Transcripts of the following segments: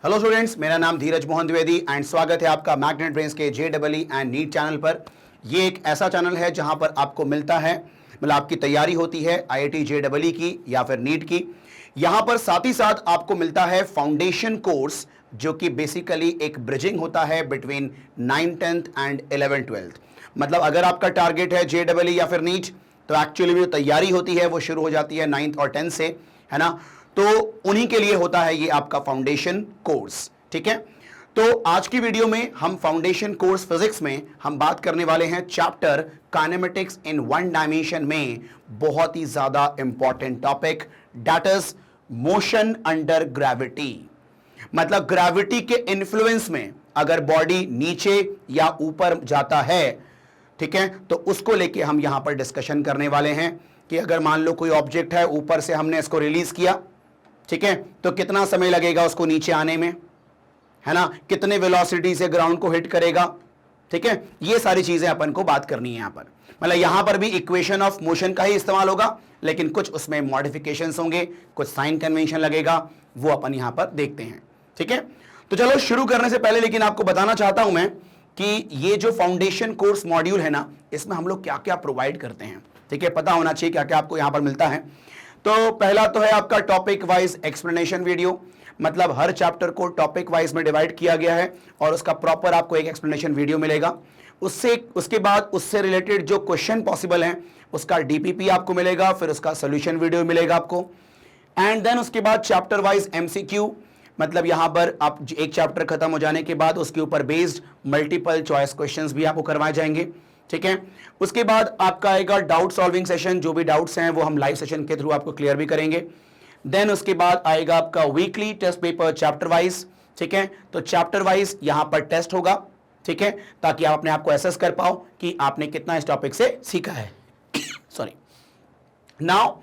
Hello students, मेरा नाम धीरज Mohan Dwivedi and स्वागत है आपका मैग्नेट ब्रेन्स के JEE एंड नीट चैनल पर। ये एक ऐसा चैनल है जहां पर आपको मिलता है, मतलब आपकी तैयारी होती है IIT JEE की या फिर नीट की। यहां पर साथ ही साथ आपको मिलता है फाउंडेशन कोर्स, जो कि बेसिकली एक ब्रिजिंग होता है between 9th 10th and 11th 12th। मतलब अगर आपका टारगेट है JEE या फिर नीट, तो एक्चुअली में जो तैयारी होती है वो शुरू हो जाती है 9th और 10th से, है ना। तो उन्हीं के लिए होता है ये आपका फाउंडेशन कोर्स, ठीक है। तो आज की वीडियो में हम फाउंडेशन कोर्स फिजिक्स में हम बात करने वाले हैं chapter kinematics in one dimension में बहुत ही ज्यादा important topic, that is motion under gravity. मतलब ग्रेविटी के इन्फ्लुएंस में अगर बॉडी नीचे या ऊपर जाता है, ठीक है, तो उसको लेके हम यहां पर डिस्कशन करने वाले हैं कि अगर मान लो कोई ऑब्जेक्ट है, ऊपर से हमने इसको रिलीज किया, ठीक है, तो कितना समय लगेगा उसको नीचे आने में, है ना, कितने वेलोसिटी से ग्राउंड को हिट करेगा, ठीक है। ये सारी चीजें अपन को बात करनी है यहां पर। मतलब यहां पर भी इक्वेशन ऑफ मोशन का ही इस्तेमाल होगा, लेकिन कुछ उसमें मॉडिफिकेशंस होंगे, कुछ साइन कन्वेंशन लगेगा, वो अपन यहां पर देखते हैं, ठीक है। तो चलो शुरू करने से पहले लेकिन आपको बताना चाहता हूं मैं कि ये जो फाउंडेशन कोर्स मॉड्यूल है ना, इसमें हम लोग क्या क्या प्रोवाइड करते हैं, ठीक है। पता होना चाहिए क्या क्या आपको यहां पर मिलता है। तो पहला तो है आपका टॉपिक वाइज एक्सप्लेनेशन वीडियो। मतलब हर चैप्टर को टॉपिक वाइज में डिवाइड किया गया है और उसका प्रॉपर आपको एक एक्सप्लेनेशन वीडियो मिलेगा। उसके बाद उससे रिलेटेड जो क्वेश्चन पॉसिबल हैं उसका DPP आपको मिलेगा, फिर उसका सोल्यूशन वीडियो मिलेगा आपको। एंड देन उसके बाद चैप्टर वाइज MCQ, मतलब यहां पर आप एक चैप्टर खत्म हो जाने के बाद उसके ऊपर बेस्ड मल्टीपल चॉइस क्वेश्चंस भी आपको करवाए जाएंगे, ठीक है। उसके बाद आपका आएगा डाउट सॉल्विंग सेशन, जो भी डाउट्स हैं वो हम लाइव सेशन के थ्रू आपको क्लियर भी करेंगे। देन उसके बाद आएगा आपका weekly test paper chapter wise, ठीक है। तो चैप्टर वाइज यहां पर टेस्ट होगा, ठीक है, ताकि आप अपने आप को एसेस कर पाओ कि आपने कितना इस टॉपिक से सीखा है। Sorry. Now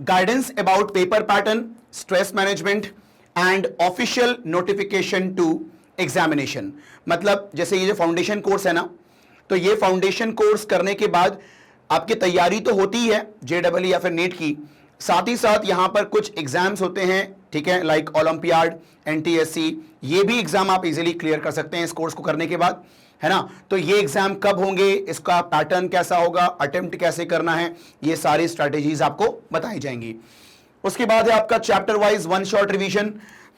guidance about paper pattern, stress management and official notification to examination. मतलब जैसे ये जो फाउंडेशन कोर्स है ना, तो ये फाउंडेशन कोर्स करने के बाद आपकी तैयारी तो होती है JEE या फिर नीट की, साथ ही साथ यहां पर कुछ एग्जाम्स होते हैं, ठीक है, लाइक ओलंपियाड, NTSC, ये भी एग्जाम आप इजीली क्लियर कर सकते हैं इस कोर्स को करने के बाद, है ना। तो ये एग्जाम कब होंगे, इसका पैटर्न कैसा होगा, अटेम्प्ट कैसे करना है, ये सारी स्ट्रैटेजीज आपको बताई जाएंगी। उसके बाद है आपका chapter wise one shot revision.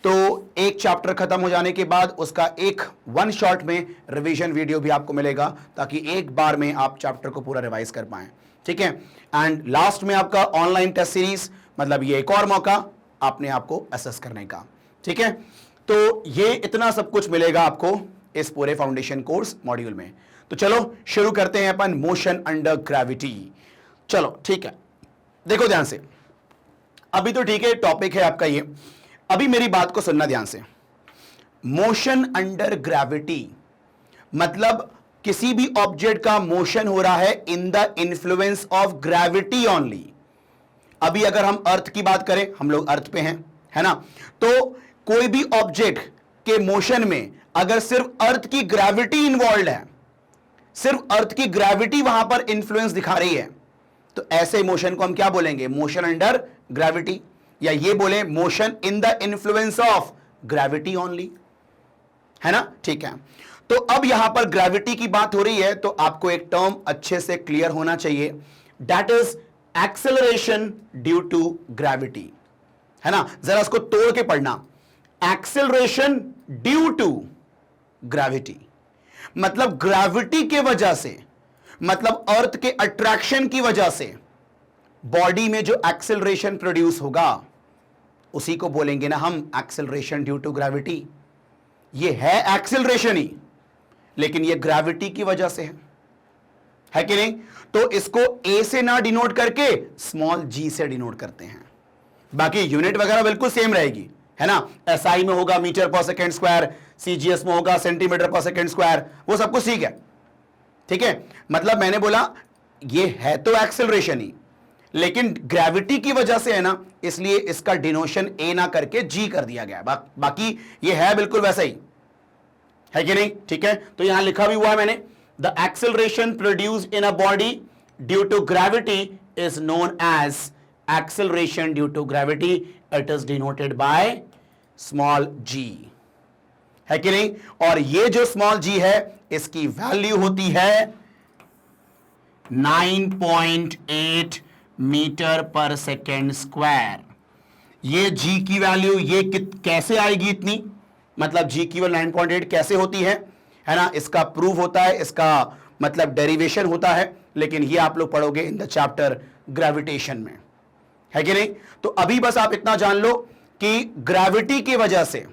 तो एक चैप्टर खत्म हो जाने के बाद उसका एक वन शॉट में रिवीजन वीडियो भी आपको मिलेगा, ताकि एक बार में आप चैप्टर को पूरा रिवाइज कर पाएं, ठीक है। एंड लास्ट में आपका ऑनलाइन टेस्ट सीरीज, मतलब ये एक और मौका आपने आपको असेस करने का, ठीक है। तो ये इतना सब कुछ मिलेगा आपको इस पूरे फाउंडेशन कोर्स मॉड्यूल में। तो चलो शुरू करते हैं अपन मोशन अंडर ग्रेविटी। चलो ठीक है, देखो ध्यान से, अभी तो ठीक है टॉपिक है आपका ये, अभी मेरी बात को सुनना ध्यान से। मोशन अंडर ग्रेविटी मतलब किसी भी ऑब्जेक्ट का मोशन हो रहा है in the influence of gravity only. अभी अगर हम अर्थ की बात करें, हम लोग अर्थ पे हैं, है ना, तो कोई भी ऑब्जेक्ट के मोशन में अगर सिर्फ अर्थ की ग्रेविटी इन्वॉल्व है, सिर्फ अर्थ की ग्रेविटी वहां पर इंफ्लुएंस दिखा रही है, तो ऐसे मोशन को हम क्या बोलेंगे, मोशन अंडर ग्रेविटी, या ये बोले motion in the influence of gravity only, है ना, ठीक है। तो अब यहां पर ग्रेविटी की बात हो रही है, तो आपको एक टर्म अच्छे से क्लियर होना चाहिए, that is acceleration due to gravity, है ना। जरा इसको तोड़ के पढ़ना, एक्सेलरेशन ड्यू टू ग्रेविटी मतलब ग्रेविटी के वजह से, मतलब अर्थ के अट्रैक्शन की वजह से बॉडी में जो एक्सेलरेशन प्रोड्यूस होगा उसी को बोलेंगे ना हम एक्सेलरेशन ड्यू टू ग्रेविटी। ये है एक्सेलरेशन ही, लेकिन ये ग्रेविटी की वजह से है कि नहीं। तो इसको A से ना डिनोट करके स्मॉल g से डिनोट करते हैं, बाकी यूनिट वगैरह बिल्कुल सेम रहेगी, है ना। SI में होगा मीटर पर सेकेंड स्क्वायर, CGS में होगा सेंटीमीटर पर सेकेंड स्क्वायर, वो सब कुछ ठीक है, ठीक है। मतलब मैंने बोला ये है तो एक्सेलरेशन ही, लेकिन ग्रेविटी की वजह से है ना, इसलिए इसका डिनोशन A ना करके G कर दिया गया। बाकी ये है बिल्कुल वैसा ही, है कि नहीं, ठीक है। तो यहां लिखा भी हुआ है मैंने, the acceleration produced in a body due to gravity is known as acceleration due to gravity, it is denoted by small g, है कि नहीं। और ये जो स्मॉल जी है इसकी वैल्यू होती है 9.8 मीटर पर सेकेंड स्क्वायर। ये जी की वैल्यू ये कैसे आएगी इतनी, मतलब जी की वैल्यू 9.8 कैसे होती है ना, इसका प्रूव होता है, इसका मतलब डेरिवेशन होता है, लेकिन ये आप लोग पढ़ोगे इन द चैप्टर ग्रेविटेशन में, है कि नहीं। तो अभी बस आप इतना जान लो कि ग्रेविटी की वजह से,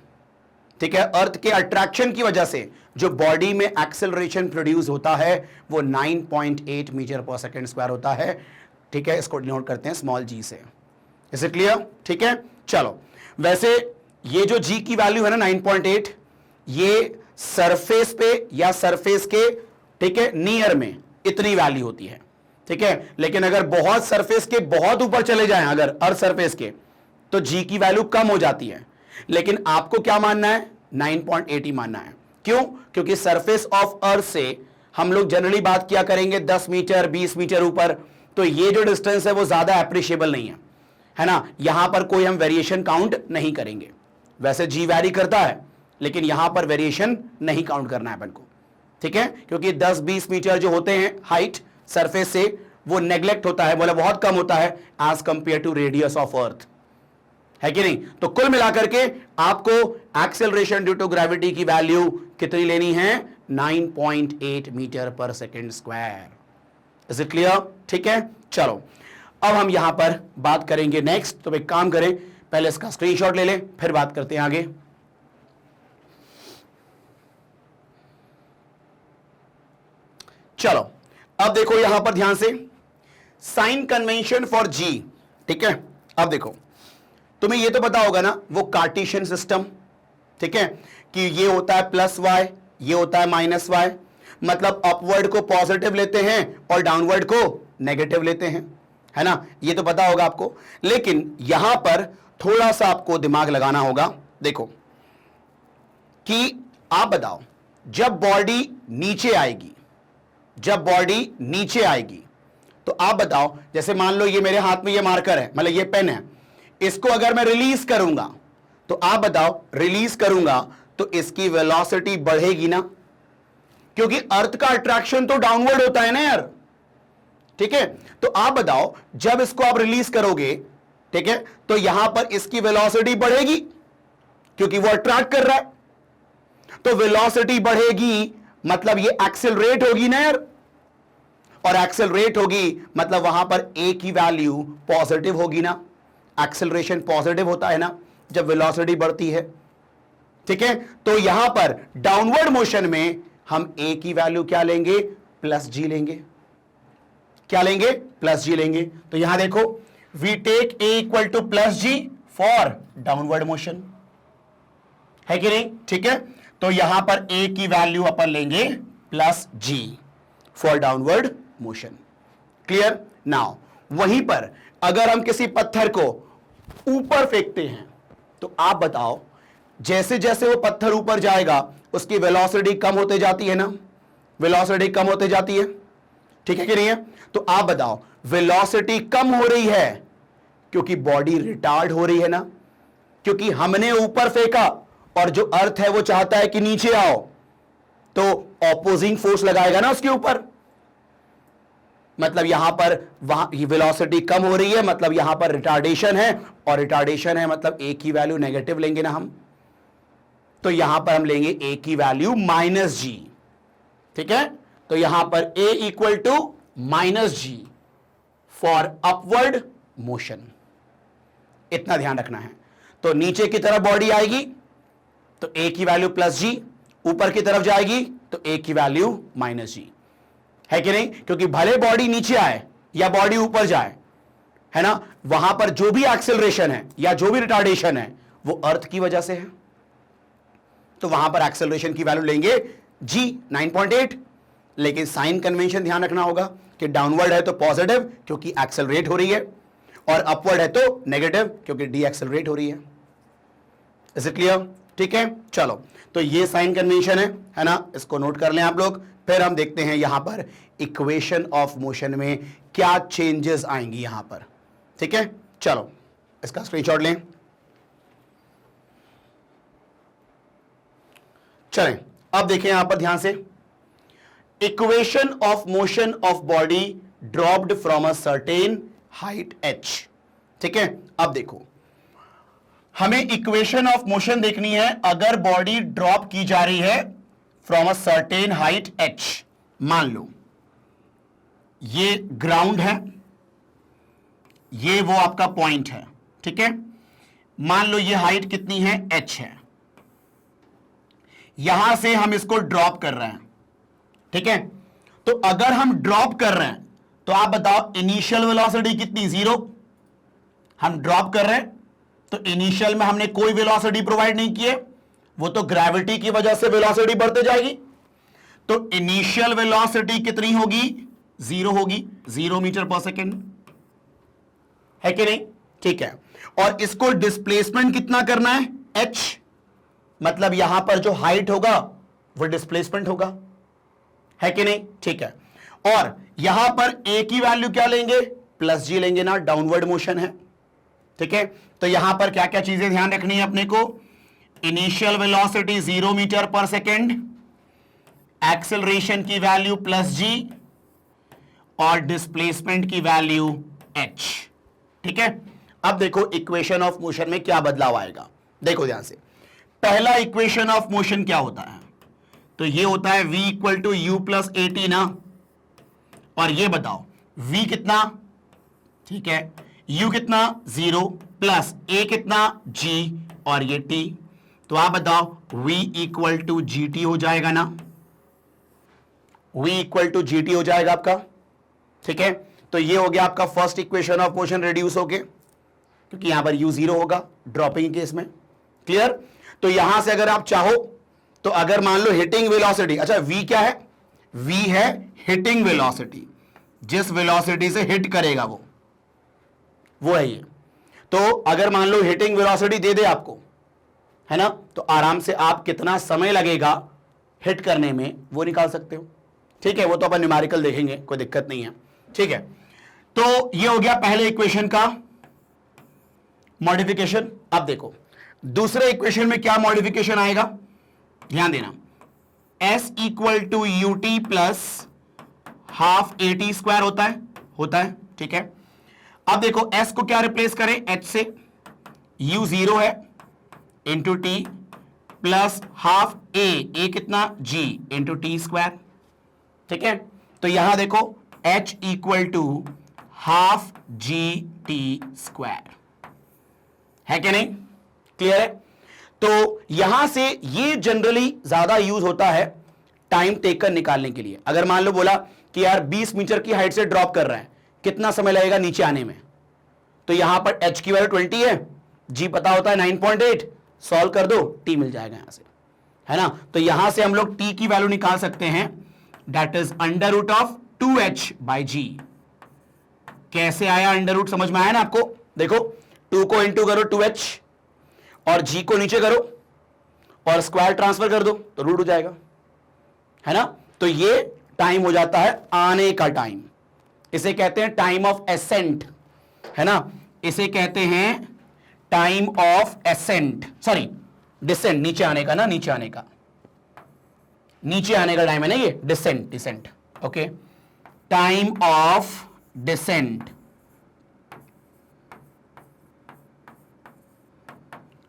ठीक है, अर्थ के अट्रैक्शन की वजह से जो बॉडी में एक्सेलरेशन प्रोड्यूस होता है वो 9.8 मीटर पर सेकेंड स्क्वायर होता है, ठीक है। इसको डिनोट करते हैं स्मॉल जी से। Is it clear? ठीक है, चलो। वैसे ये जो जी की वैल्यू है ना 9.8, ये सरफेस पे या सरफेस के, ठीक है, नियर में इतनी वैल्यू होती है, ठीक है। लेकिन अगर बहुत सरफेस के बहुत ऊपर चले जाएं अगर अर्थ सरफेस के, तो जी की वैल्यू कम हो जाती है। लेकिन आपको क्या मानना है? 9.8 ही मानना है। क्यों? क्योंकि सरफेस ऑफ अर्थ से हम लोग जनरली बात किया करेंगे 10 मीटर 20 मीटर ऊपर, तो ये जो डिस्टेंस है वो ज्यादा एप्रिशिएबल नहीं है ना। यहां पर कोई हम वेरिएशन काउंट नहीं करेंगे। वैसे जी वैरी करता है लेकिन यहां पर वेरिएशन नहीं काउंट करना है अपन को, ठीक है। क्योंकि 10-20 मीटर जो होते हैं हाइट सरफेस से, वो नेग्लेक्ट होता है, बोला बहुत कम होता है as compare to radius of earth, है कि नहीं। तो कुल मिलाकर के आपको एक्सेलरेशन ड्यू टू ग्रेविटी की वैल्यू कितनी लेनी है? 9.8 मीटर पर second square. Is it clear? ठीक है, चलो अब हम यहां पर बात करेंगे नेक्स्ट। तो एक काम करें, पहले इसका स्क्रीनशॉट ले लें फिर बात करते हैं आगे। चलो अब देखो यहां पर ध्यान से, साइन कन्वेंशन फॉर जी, ठीक है। अब देखो तुम्हें ये तो पता होगा ना वो कार्टेशियन सिस्टम, ठीक है, कि ये होता है प्लस वाई, ये होता है माइनस वाई, मतलब अपवर्ड को पॉजिटिव लेते हैं और डाउनवर्ड को नेगेटिव लेते हैं, है ना। ये तो पता होगा आपको। लेकिन यहां पर थोड़ा सा आपको दिमाग लगाना होगा। देखो कि आप बताओ, जब बॉडी नीचे आएगी, जब बॉडी नीचे आएगी तो आप बताओ, जैसे मान लो ये मेरे हाथ में ये मार्कर है, मतलब ये पेन है, इसको अगर मैं रिलीज करूंगा तो आप बताओ, रिलीज करूंगा तो इसकी वेलोसिटी बढ़ेगी ना, क्योंकि अर्थ का अट्रैक्शन तो डाउनवर्ड होता है ना यार, ठीक है। तो आप बताओ जब इसको आप रिलीज करोगे, ठीक है, तो यहां पर इसकी वेलोसिटी बढ़ेगी क्योंकि वो अट्रैक्ट कर रहा है। तो वेलोसिटी बढ़ेगी मतलब ये एक्सेलरेट होगी ना यार, और एक्सेलरेट होगी मतलब वहां पर ए की वैल्यू पॉजिटिव होगी ना। एक्सेलरेशन पॉजिटिव होता है ना जब वेलोसिटी बढ़ती है, ठीक है। तो यहां पर डाउनवर्ड मोशन में हम ए की वैल्यू क्या लेंगे? प्लस जी लेंगे। क्या लेंगे? प्लस जी लेंगे। तो यहां देखो, we take a equal to plus g for downward motion, है कि नहीं, ठीक है। तो यहां पर ए की वैल्यू अपन लेंगे plus g for downward motion. Clear? Now वहीं पर अगर हम किसी पत्थर को ऊपर फेंकते हैं तो आप बताओ, जैसे जैसे वो पत्थर ऊपर जाएगा उसकी वेलोसिटी कम होते जाती है ना, वेलोसिटी कम होते जाती है, ठीक है कि नहीं है। तो आप बताओ, वेलोसिटी कम हो रही है क्योंकि बॉडी रिटार्ड हो रही है ना, क्योंकि हमने ऊपर फेंका और जो अर्थ है वो चाहता है कि नीचे आओ, तो ऑपोजिंग फोर्स लगाएगा ना उसके ऊपर, मतलब यहां पर वहां वेलोसिटी कम हो रही है, मतलब यहां पर रिटार्डेशन है, और रिटार्डेशन है मतलब ए की वैल्यू नेगेटिव लेंगे ना हम। तो यहां पर हम लेंगे ए की वैल्यू माइनस जी, ठीक है। तो यहां पर A equal to minus G for upward motion, इतना ध्यान रखना है। तो नीचे की तरफ बॉडी आएगी तो ए की वैल्यू प्लस जी, ऊपर की तरफ जाएगी तो ए की वैल्यू माइनस जी, है कि नहीं। क्योंकि भले बॉडी नीचे आए या बॉडी ऊपर जाए, है ना, वहां पर जो भी एक्सेलरेशन है या जो भी रिटार्डेशन है वो अर्थ की वजह से है। तो वहां पर एक्सेलरेशन की वैल्यू लेंगे जी 9.8। लेकिन साइन कन्वेंशन ध्यान रखना होगा कि डाउनवर्ड है तो पॉजिटिव क्योंकि एक्सेलरेट हो रही है, और अपवर्ड है तो नेगेटिव क्योंकि डी एक्सेलरेट हो रही है। Is it clear? ठीक है, चलो। तो ये साइन कन्वेंशन है ना, इसको नोट कर लें आप लोग। फिर हम देखते हैं यहां पर इक्वेशन ऑफ मोशन में क्या चेंजेस आएंगी यहां पर, ठीक है। चलो इसका स्क्रीनशॉट लें। चलें, अब देखें यहां पर ध्यान से, equation of motion of body dropped from a certain height h। ठीक है, अब देखो हमें इक्वेशन ऑफ मोशन देखनी है अगर बॉडी ड्रॉप की जा रही है from a certain height h। मान लो ये ग्राउंड है, ये वो आपका पॉइंट है। ठीक है, मान लो ये हाइट कितनी है, h है, यहां से हम इसको ड्रॉप कर रहे हैं। ठीक है, तो अगर हम ड्रॉप कर रहे हैं तो आप बताओ इनिशियल वेलोसिटी कितनी, 0। हम ड्रॉप कर रहे हैं तो इनिशियल में हमने कोई वेलोसिटी प्रोवाइड नहीं की है, वो तो ग्रेविटी की वजह से वेलोसिटी बढ़ते जाएगी। तो इनिशियल वेलोसिटी कितनी होगी, 0 होगी, 0 मीटर पर सेकेंड, है कि नहीं? ठीक है, और इसको डिस्प्लेसमेंट कितना करना है, h, मतलब यहां पर जो हाइट होगा वो डिस्प्लेसमेंट होगा, है कि नहीं? ठीक है, और यहां पर a की वैल्यू क्या लेंगे, +g लेंगे ना, डाउनवर्ड मोशन है। ठीक है, तो यहां पर क्या क्या चीजें ध्यान रखनी है अपने को, इनिशियल वेलोसिटी 0 मीटर पर सेकेंड, एक्सेलरेशन की वैल्यू +g और डिस्प्लेसमेंट की वैल्यू h। ठीक है, अब देखो इक्वेशन ऑफ मोशन में क्या बदलाव आएगा, देखो ध्यान से। पहला इक्वेशन ऑफ मोशन क्या होता है, तो ये होता है v = u + at ना, और ये बताओ v कितना, ठीक है, u कितना 0 प्लस a कितना g और ये t, तो आप बताओ v = gt हो जाएगा ना, v = gt हो जाएगा आपका। ठीक है, तो ये हो गया आपका first equation of motion reduce होके, क्योंकि यहां पर u 0 होगा ड्रॉपिंग केस में। क्लियर? तो यहां से अगर आप चाहो तो अगर मान लो हिटिंग वेलोसिटी, अच्छा v क्या है, v है हिटिंग वेलोसिटी, जिस वेलोसिटी से हिट करेगा वो है ये। तो अगर मान लो हिटिंग वेलोसिटी दे दे आपको, है ना, तो आराम से आप कितना समय लगेगा हिट करने में वो निकाल सकते हो। ठीक है, वो तो अपन न्यूमेरिकल देखेंगे, कोई दिक्कत नहीं है। ठीक है, तो ये हो गया पहले इक्वेशन का मॉडिफिकेशन। अब देखो दूसरे इक्वेशन में क्या मॉडिफिकेशन आएगा, ध्यान देना, s = ut + ½ at² होता है। ठीक है, अब देखो s को क्या रिप्लेस करें, h से, u 0 है इंटू t प्लस ½ a कितना g इंटू t²। ठीक है, तो यहां देखो h = ½ gt², है कि नहीं? क्लियर है? तो यहां से ये जनरली ज्यादा यूज होता है टाइम टेकन निकालने के लिए। अगर मान लो बोला कि यार 20 मीटर की हाइट से ड्रॉप कर रहे हैं, कितना समय लगेगा नीचे आने में, तो यहां पर h की वैल्यू 20 है, g पता होता है 9.8, सॉल्व कर दो, t मिल जाएगा यहां से, है ना। तो यहां से हम लोग t की वैल्यू निकाल सकते हैं, दैट इज √2h/g। कैसे आया अंडर-रूट, समझ में आया ना आपको? देखो 2 को इंटू करो 2h और g को नीचे करो और स्क्वायर ट्रांसफर कर दो तो रूट हो जाएगा, है ना। तो ये टाइम हो जाता है आने का टाइम, इसे कहते हैं टाइम ऑफ एसेंट, है ना, इसे कहते हैं time of ascent, sorry descent, नीचे आने का ना, नीचे आने का टाइम है ना ये, descent. Okay, time of descent.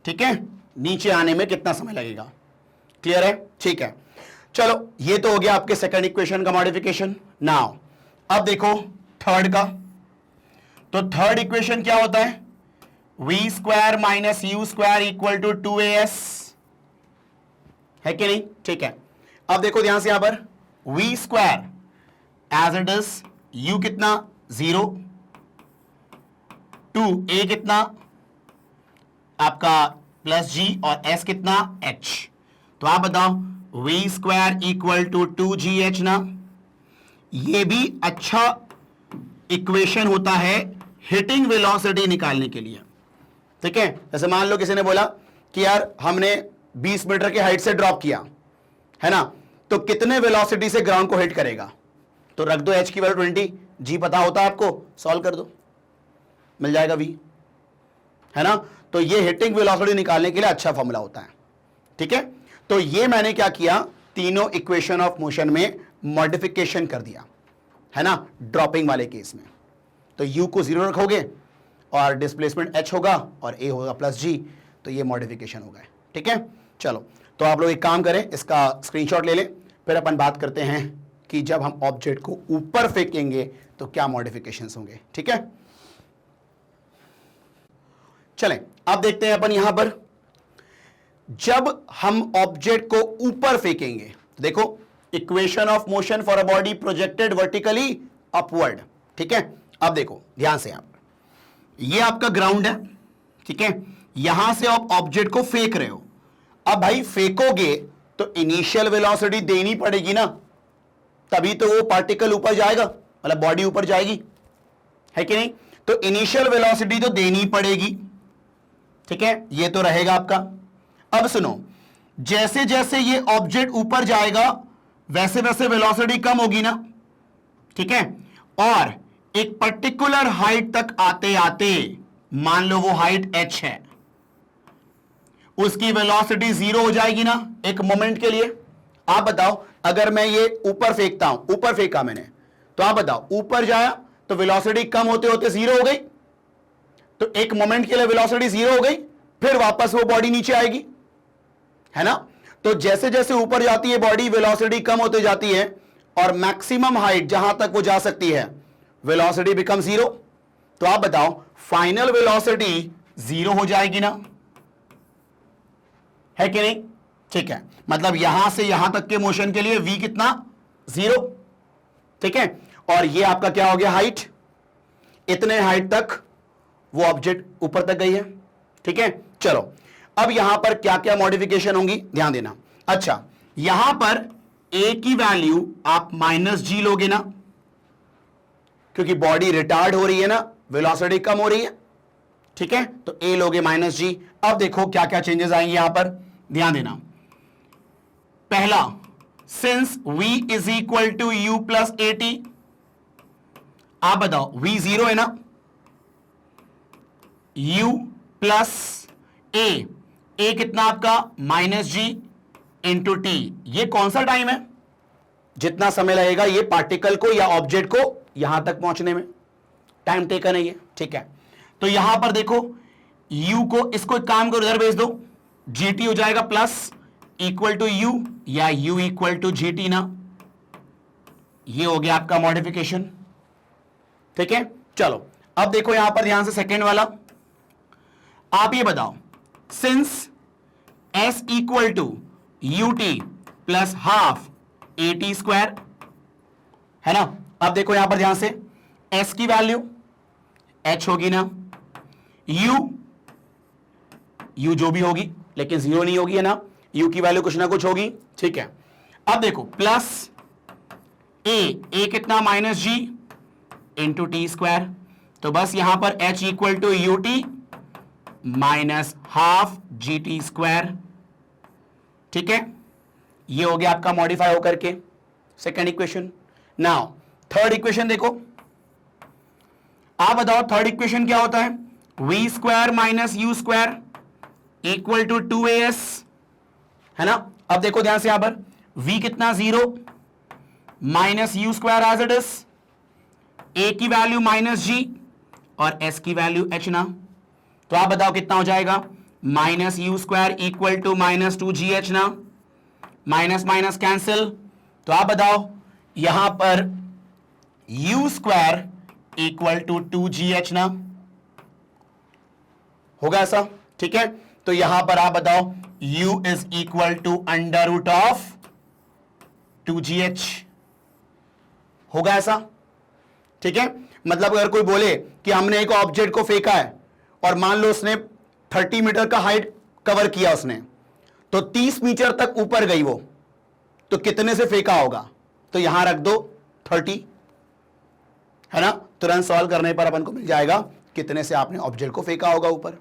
ठीक है, नीचे आने में कितना समय लगेगा, क्लियर है? ठीक है, चलो ये तो हो गया आपके सेकंड इक्वेशन का मॉडिफिकेशन। नाउ अब देखो थर्ड का, तो थर्ड इक्वेशन क्या होता है, v² - u² = 2as, है कि नहीं? ठीक है, अब देखो ध्यान से यहां पर v² as it is, u कितना 0, 2a कितना आपका +g और s कितना h। तो आप बताओ v² = 2gh ना, ये भी अच्छा इक्वेशन होता है हिटिंग वेलोसिटी निकालने के लिए। ठीक है, जैसे मान लो किसी ने बोला कि यार हमने 20 मीटर की हाइट से ड्रॉप किया, है ना, तो कितने वेलोसिटी से ग्राउंड को हिट करेगा, तो रख दो h की वैल्यू 20, g पता होता है आपको, सॉल्व कर दो, मिल जाएगा v, है ना। तो ये हिटिंग वेलोसिटी निकालने के लिए अच्छा फॉर्मूला होता है। ठीक है, तो ये मैंने क्या किया, तीनों इक्वेशन ऑफ मोशन में मॉडिफिकेशन कर दिया, है ना, ड्रॉपिंग वाले केस में। तो u को 0 रखोगे और डिस्प्लेसमेंट h होगा और a होगा प्लस g, तो ये मॉडिफिकेशन हो गए। ठीक है, चलो तो आप लोग एक काम करें, इसका स्क्रीनशॉट ले लें, फिर अपन बात करते हैं कि जब हम ऑब्जेक्ट को ऊपर फेंकेंगे तो क्या मॉडिफिकेशंस होंगे। ठीक है, चलें अब देखते हैं अपन यहां पर, जब हम ऑब्जेक्ट को ऊपर फेंकेंगे, देखो equation of motion for a body projected vertically upward. ठीक है, अब देखो ध्यान से, आप ये आपका ग्राउंड है, ठीक है, यहां से आप ऑब्जेक्ट को फेंक रहे हो। अब भाई फेंकोगे तो इनिशियल वेलोसिटी देनी पड़ेगी ना, तभी तो वो पार्टिकल ऊपर जाएगा, मतलब बॉडी ऊपर जाएगी, है कि नहीं। तो इनिशियल वेलोसिटी तो देनी पड़ेगी, ठीक है, ये तो रहेगा आपका। अब सुनो, जैसे जैसे ये ऑब्जेक्ट ऊपर जाएगा वैसे वैसे वेलोसिटी कम होगी ना, ठीक है, और एक पर्टिकुलर हाइट तक आते आते, मान लो वो हाइट h है, उसकी वेलोसिटी 0 हो जाएगी ना एक मोमेंट के लिए। आप बताओ, अगर मैं ये ऊपर फेंकता हूं, ऊपर फेंका मैंने, तो आप बताओ ऊपर जाया तो वेलोसिटी कम होते होते 0 हो गई, तो एक मोमेंट के लिए वेलोसिटी 0 हो गई, फिर वापस वो बॉडी नीचे आएगी, है ना। तो जैसे जैसे ऊपर जाती है बॉडी, वेलोसिटी कम होते जाती है और मैक्सिमम हाइट जहां तक वो जा सकती है, वेलोसिटी बिकम 0। तो आप बताओ फाइनल वेलोसिटी 0 हो जाएगी ना, है कि नहीं। ठीक है, मतलब यहां से यहां तक के मोशन के लिए v कितना, 0, ठीक है, और ये आपका क्या हो गया, हाइट, इतने हाइट तक वो ऑब्जेक्ट ऊपर तक गई है। ठीक है, चलो अब यहां पर क्या क्या मॉडिफिकेशन होंगी ध्यान देना। अच्छा, यहां पर a की वैल्यू आप -g लोगे ना, क्योंकि बॉडी रिटार्ड हो रही है ना, वेलोसिटी कम हो रही है, ठीक है, तो a लोगे -g। अब देखो क्या क्या चेंजेस आएंगे यहां पर, ध्यान देना। पहला, since v is equal to u plus at, आप बताओ v 0 है ना, u प्लस a कितना आपका -g इंटू टी। ये कौन सा टाइम है, जितना समय लगेगा ये पार्टिकल को या ऑब्जेक्ट को यहां तक पहुंचने में, टाइम टेकन है ये। ठीक है, तो यहां पर देखो u को, इसको एक काम करो इधर भेज दो, gt हो जाएगा प्लस इक्वल टू u, या u इक्वल टू gt ना, ये हो गया आपका मॉडिफिकेशन। ठीक है, चलो अब देखो यहां पर ध्यान से सेकेंड वाला, आप ये बताओ, since s equal to ut plus half at square, है ना। अब देखो यहां पर ध्यान से, s की वैल्यू h होगी ना, u जो भी होगी लेकिन 0 नहीं होगी, है ना, u की वैल्यू कुछ ना कुछ होगी। ठीक है, अब देखो प्लस a कितना -g इंटू टी स्क्वायर, तो बस यहां पर h equal to ut minus half g t square. ठीक है, ये हो गया आपका मॉडिफाई होकर के second equation. Now third equation देखो, आप बताओ थर्ड इक्वेशन क्या होता है, v square minus u square equal to 2as, है ना। अब देखो ध्यान से, यहां पर v कितना 0 minus u square as it is, a की वैल्यू -g और s की वैल्यू h ना, तो आप बताओ कितना हो जाएगा, minus u square equal to -2gh ना, माइनस माइनस कैंसिल, तो आप बताओ यहां पर u square equal to 2gh ना, होगा ऐसा। ठीक है, तो यहां पर आप बताओ u is equal to under root of 2gh, होगा ऐसा। ठीक है, मतलब अगर कोई बोले कि हमने एक ऑब्जेक्ट को फेंका है और मान लो उसने 30 मीटर का हाइट कवर किया उसने, तो 30 मीटर तक ऊपर गई वो, तो कितने से फेंका होगा, तो यहां रख दो 30, है ना। तुरंत सॉल्व करने पर अपन को मिल जाएगा कितने से आपने ऑब्जेक्ट को फेंका होगा ऊपर।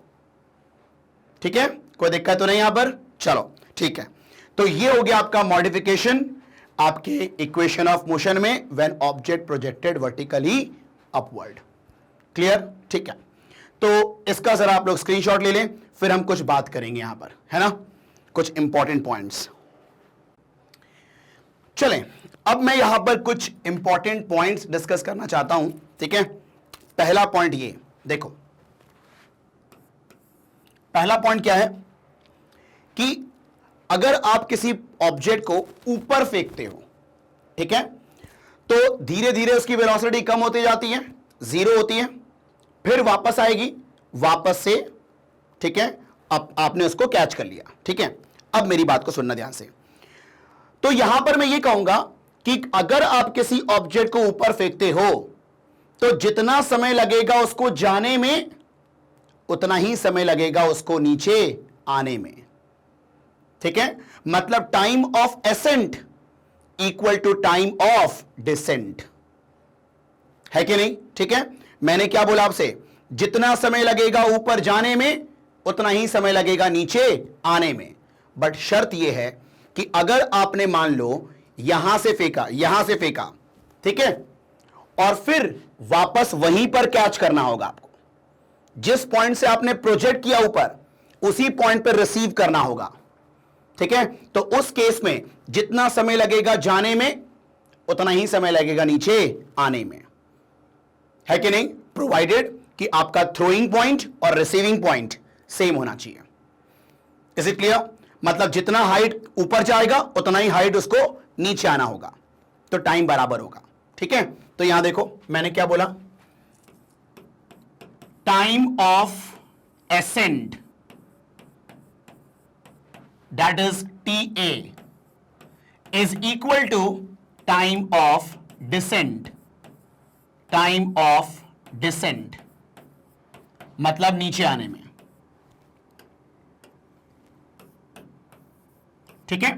ठीक है, कोई दिक्कत तो नहीं यहां पर, चलो ठीक है। तो ये हो गया आपका मॉडिफिकेशन आपके इक्वेशन ऑफ मोशन में when object projected vertically upward. Clear, ठीक है। तो इसका जरा आप लोग स्क्रीनशॉट ले लें, फिर हम कुछ बात करेंगे यहां पर, है ना, कुछ इंपॉर्टेंट पॉइंट्स। चलें, अब मैं यहां पर कुछ इंपॉर्टेंट पॉइंट्स डिस्कस करना चाहता हूं, ठीक है। पहला पॉइंट ये देखो, पहला पॉइंट क्या है कि अगर आप किसी ऑब्जेक्ट को ऊपर फेंकते हो, ठीक है, तो धीरे धीरे उसकी वेलोसिटी कम होती जाती है, जीरो होती है, फिर वापस आएगी, वापस से, ठीक है, अब आपने उसको कैच कर लिया, ठीक है। अब मेरी बात को सुनना ध्यान से। तो यहां पर मैं ये कहूंगा कि अगर आप किसी ऑब्जेक्ट को ऊपर फेंकते हो तो जितना समय लगेगा उसको जाने में उतना ही समय लगेगा उसको नीचे आने में, ठीक है। मतलब time of ascent equal to time of descent, है कि नहीं, ठीक है। मैंने क्या बोला आपसे, जितना समय लगेगा ऊपर जाने में उतना ही समय लगेगा नीचे आने में। बट शर्त यह है कि अगर आपने मान लो यहां से फेंका, ठीक है, और फिर वापस वहीं पर कैच करना होगा आपको, जिस पॉइंट से आपने प्रोजेक्ट किया ऊपर उसी पॉइंट पर रिसीव करना होगा, ठीक है। तो उस केस में जितना समय लगेगा जाने में उतना ही समय लगेगा नीचे आने में, है कि नहीं, प्रोवाइडेड कि आपका थ्रोइंग पॉइंट और रिसीविंग पॉइंट सेम होना चाहिए। Is it clear? मतलब जितना हाइट ऊपर जाएगा उतना ही हाइट उसको नीचे आना होगा, तो टाइम बराबर होगा, ठीक है। तो यहां देखो मैंने क्या बोला, time of accent that is TA is equal to time of descent, मतलब नीचे आने में, ठीक है।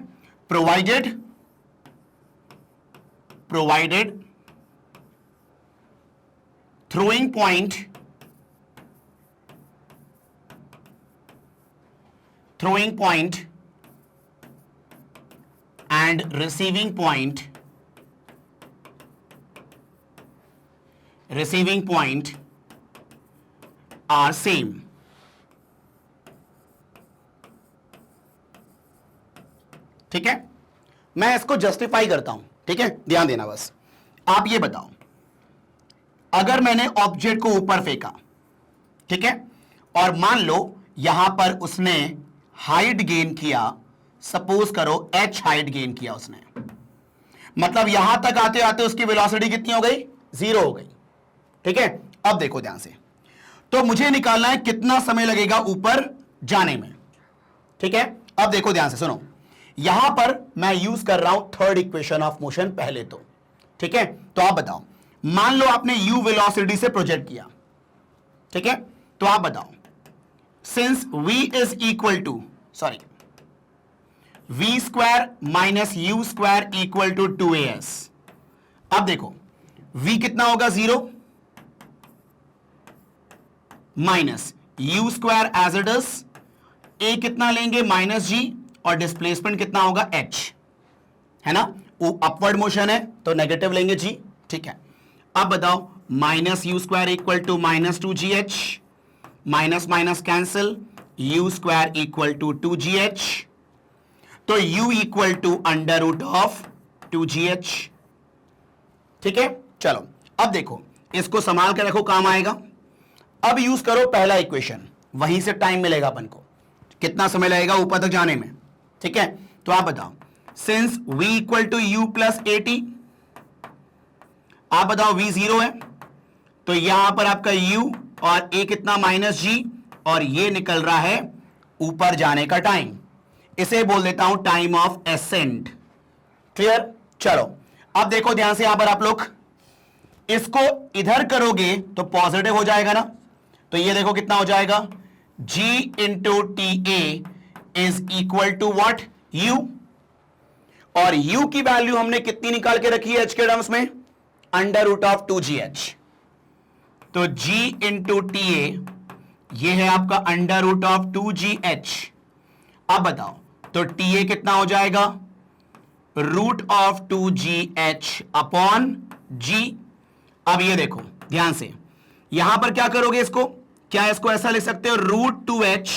Provided throwing point and receiving point are same, ठीक है। मैं इसको जस्टिफाई करता हूं, ठीक है, ध्यान देना बस। आप ये बताओ, अगर मैंने ऑब्जेक्ट को ऊपर फेंका, ठीक है, और मान लो यहां पर उसने हाइट गेन किया, सपोज करो h हाइट गेन किया उसने, मतलब यहां तक आते आते उसकी वेलोसिटी कितनी हो गई, जीरो हो गई, ठीक है। अब देखो ध्यान से, तो मुझे निकालना है कितना समय लगेगा ऊपर जाने में, ठीक है। अब देखो ध्यान से सुनो, यहां पर मैं यूज कर रहा हूं थर्ड इक्वेशन ऑफ मोशन पहले तो, ठीक है। तो आप बताओ, मान लो आपने u वेलोसिटी से प्रोजेक्ट किया, ठीक है, तो आप बताओ, since v is equal to v square minus u square equal to 2as। अब देखो v कितना होगा, zero, minus u square as it is, a कितना लेंगे, माइनस g, और डिस्प्लेसमेंट कितना होगा, h, है ना, वो अपवर्ड मोशन है तो नेगेटिव लेंगे g, ठीक है। अब बताओ, minus u square equal to minus 2gh, minus minus cancel, u square equal to 2gh, तो u equal to under root of 2gh, ठीक है। चलो अब देखो, इसको संभाल के रखो, काम आएगा। अब यूज करो पहला इक्वेशन, वहीं से टाइम मिलेगा अपन को, कितना समय लगेगा ऊपर तक जाने में, ठीक है। तो आप बताओ, since v equal to u plus at, आप बताओ v जीरो है, तो यहां पर आपका u और a कितना, माइनस g, और ये निकल रहा है ऊपर जाने का टाइम, इसे बोल देता हूं टाइम ऑफ एसेंट। क्लियर? चलो अब देखो ध्यान से, यहां पर आप लोग इसको इधर करोगे तो पॉजिटिव हो जाएगा ना, तो ये देखो कितना हो जाएगा, g into t a is equal to what, u, और u की वैल्यू हमने कितनी निकाल के रखी है h के टर्म्स में, अंडर रूट ऑफ 2gh, तो g इंटू टी ए ये है आपका अंडर रूट ऑफ 2gh। अब बताओ, तो टी ए कितना हो जाएगा, root of 2gh upon g। अब ये देखो ध्यान से, यहां पर क्या करोगे, इसको क्या, इसको ऐसा लिख सकते हो, रूट 2h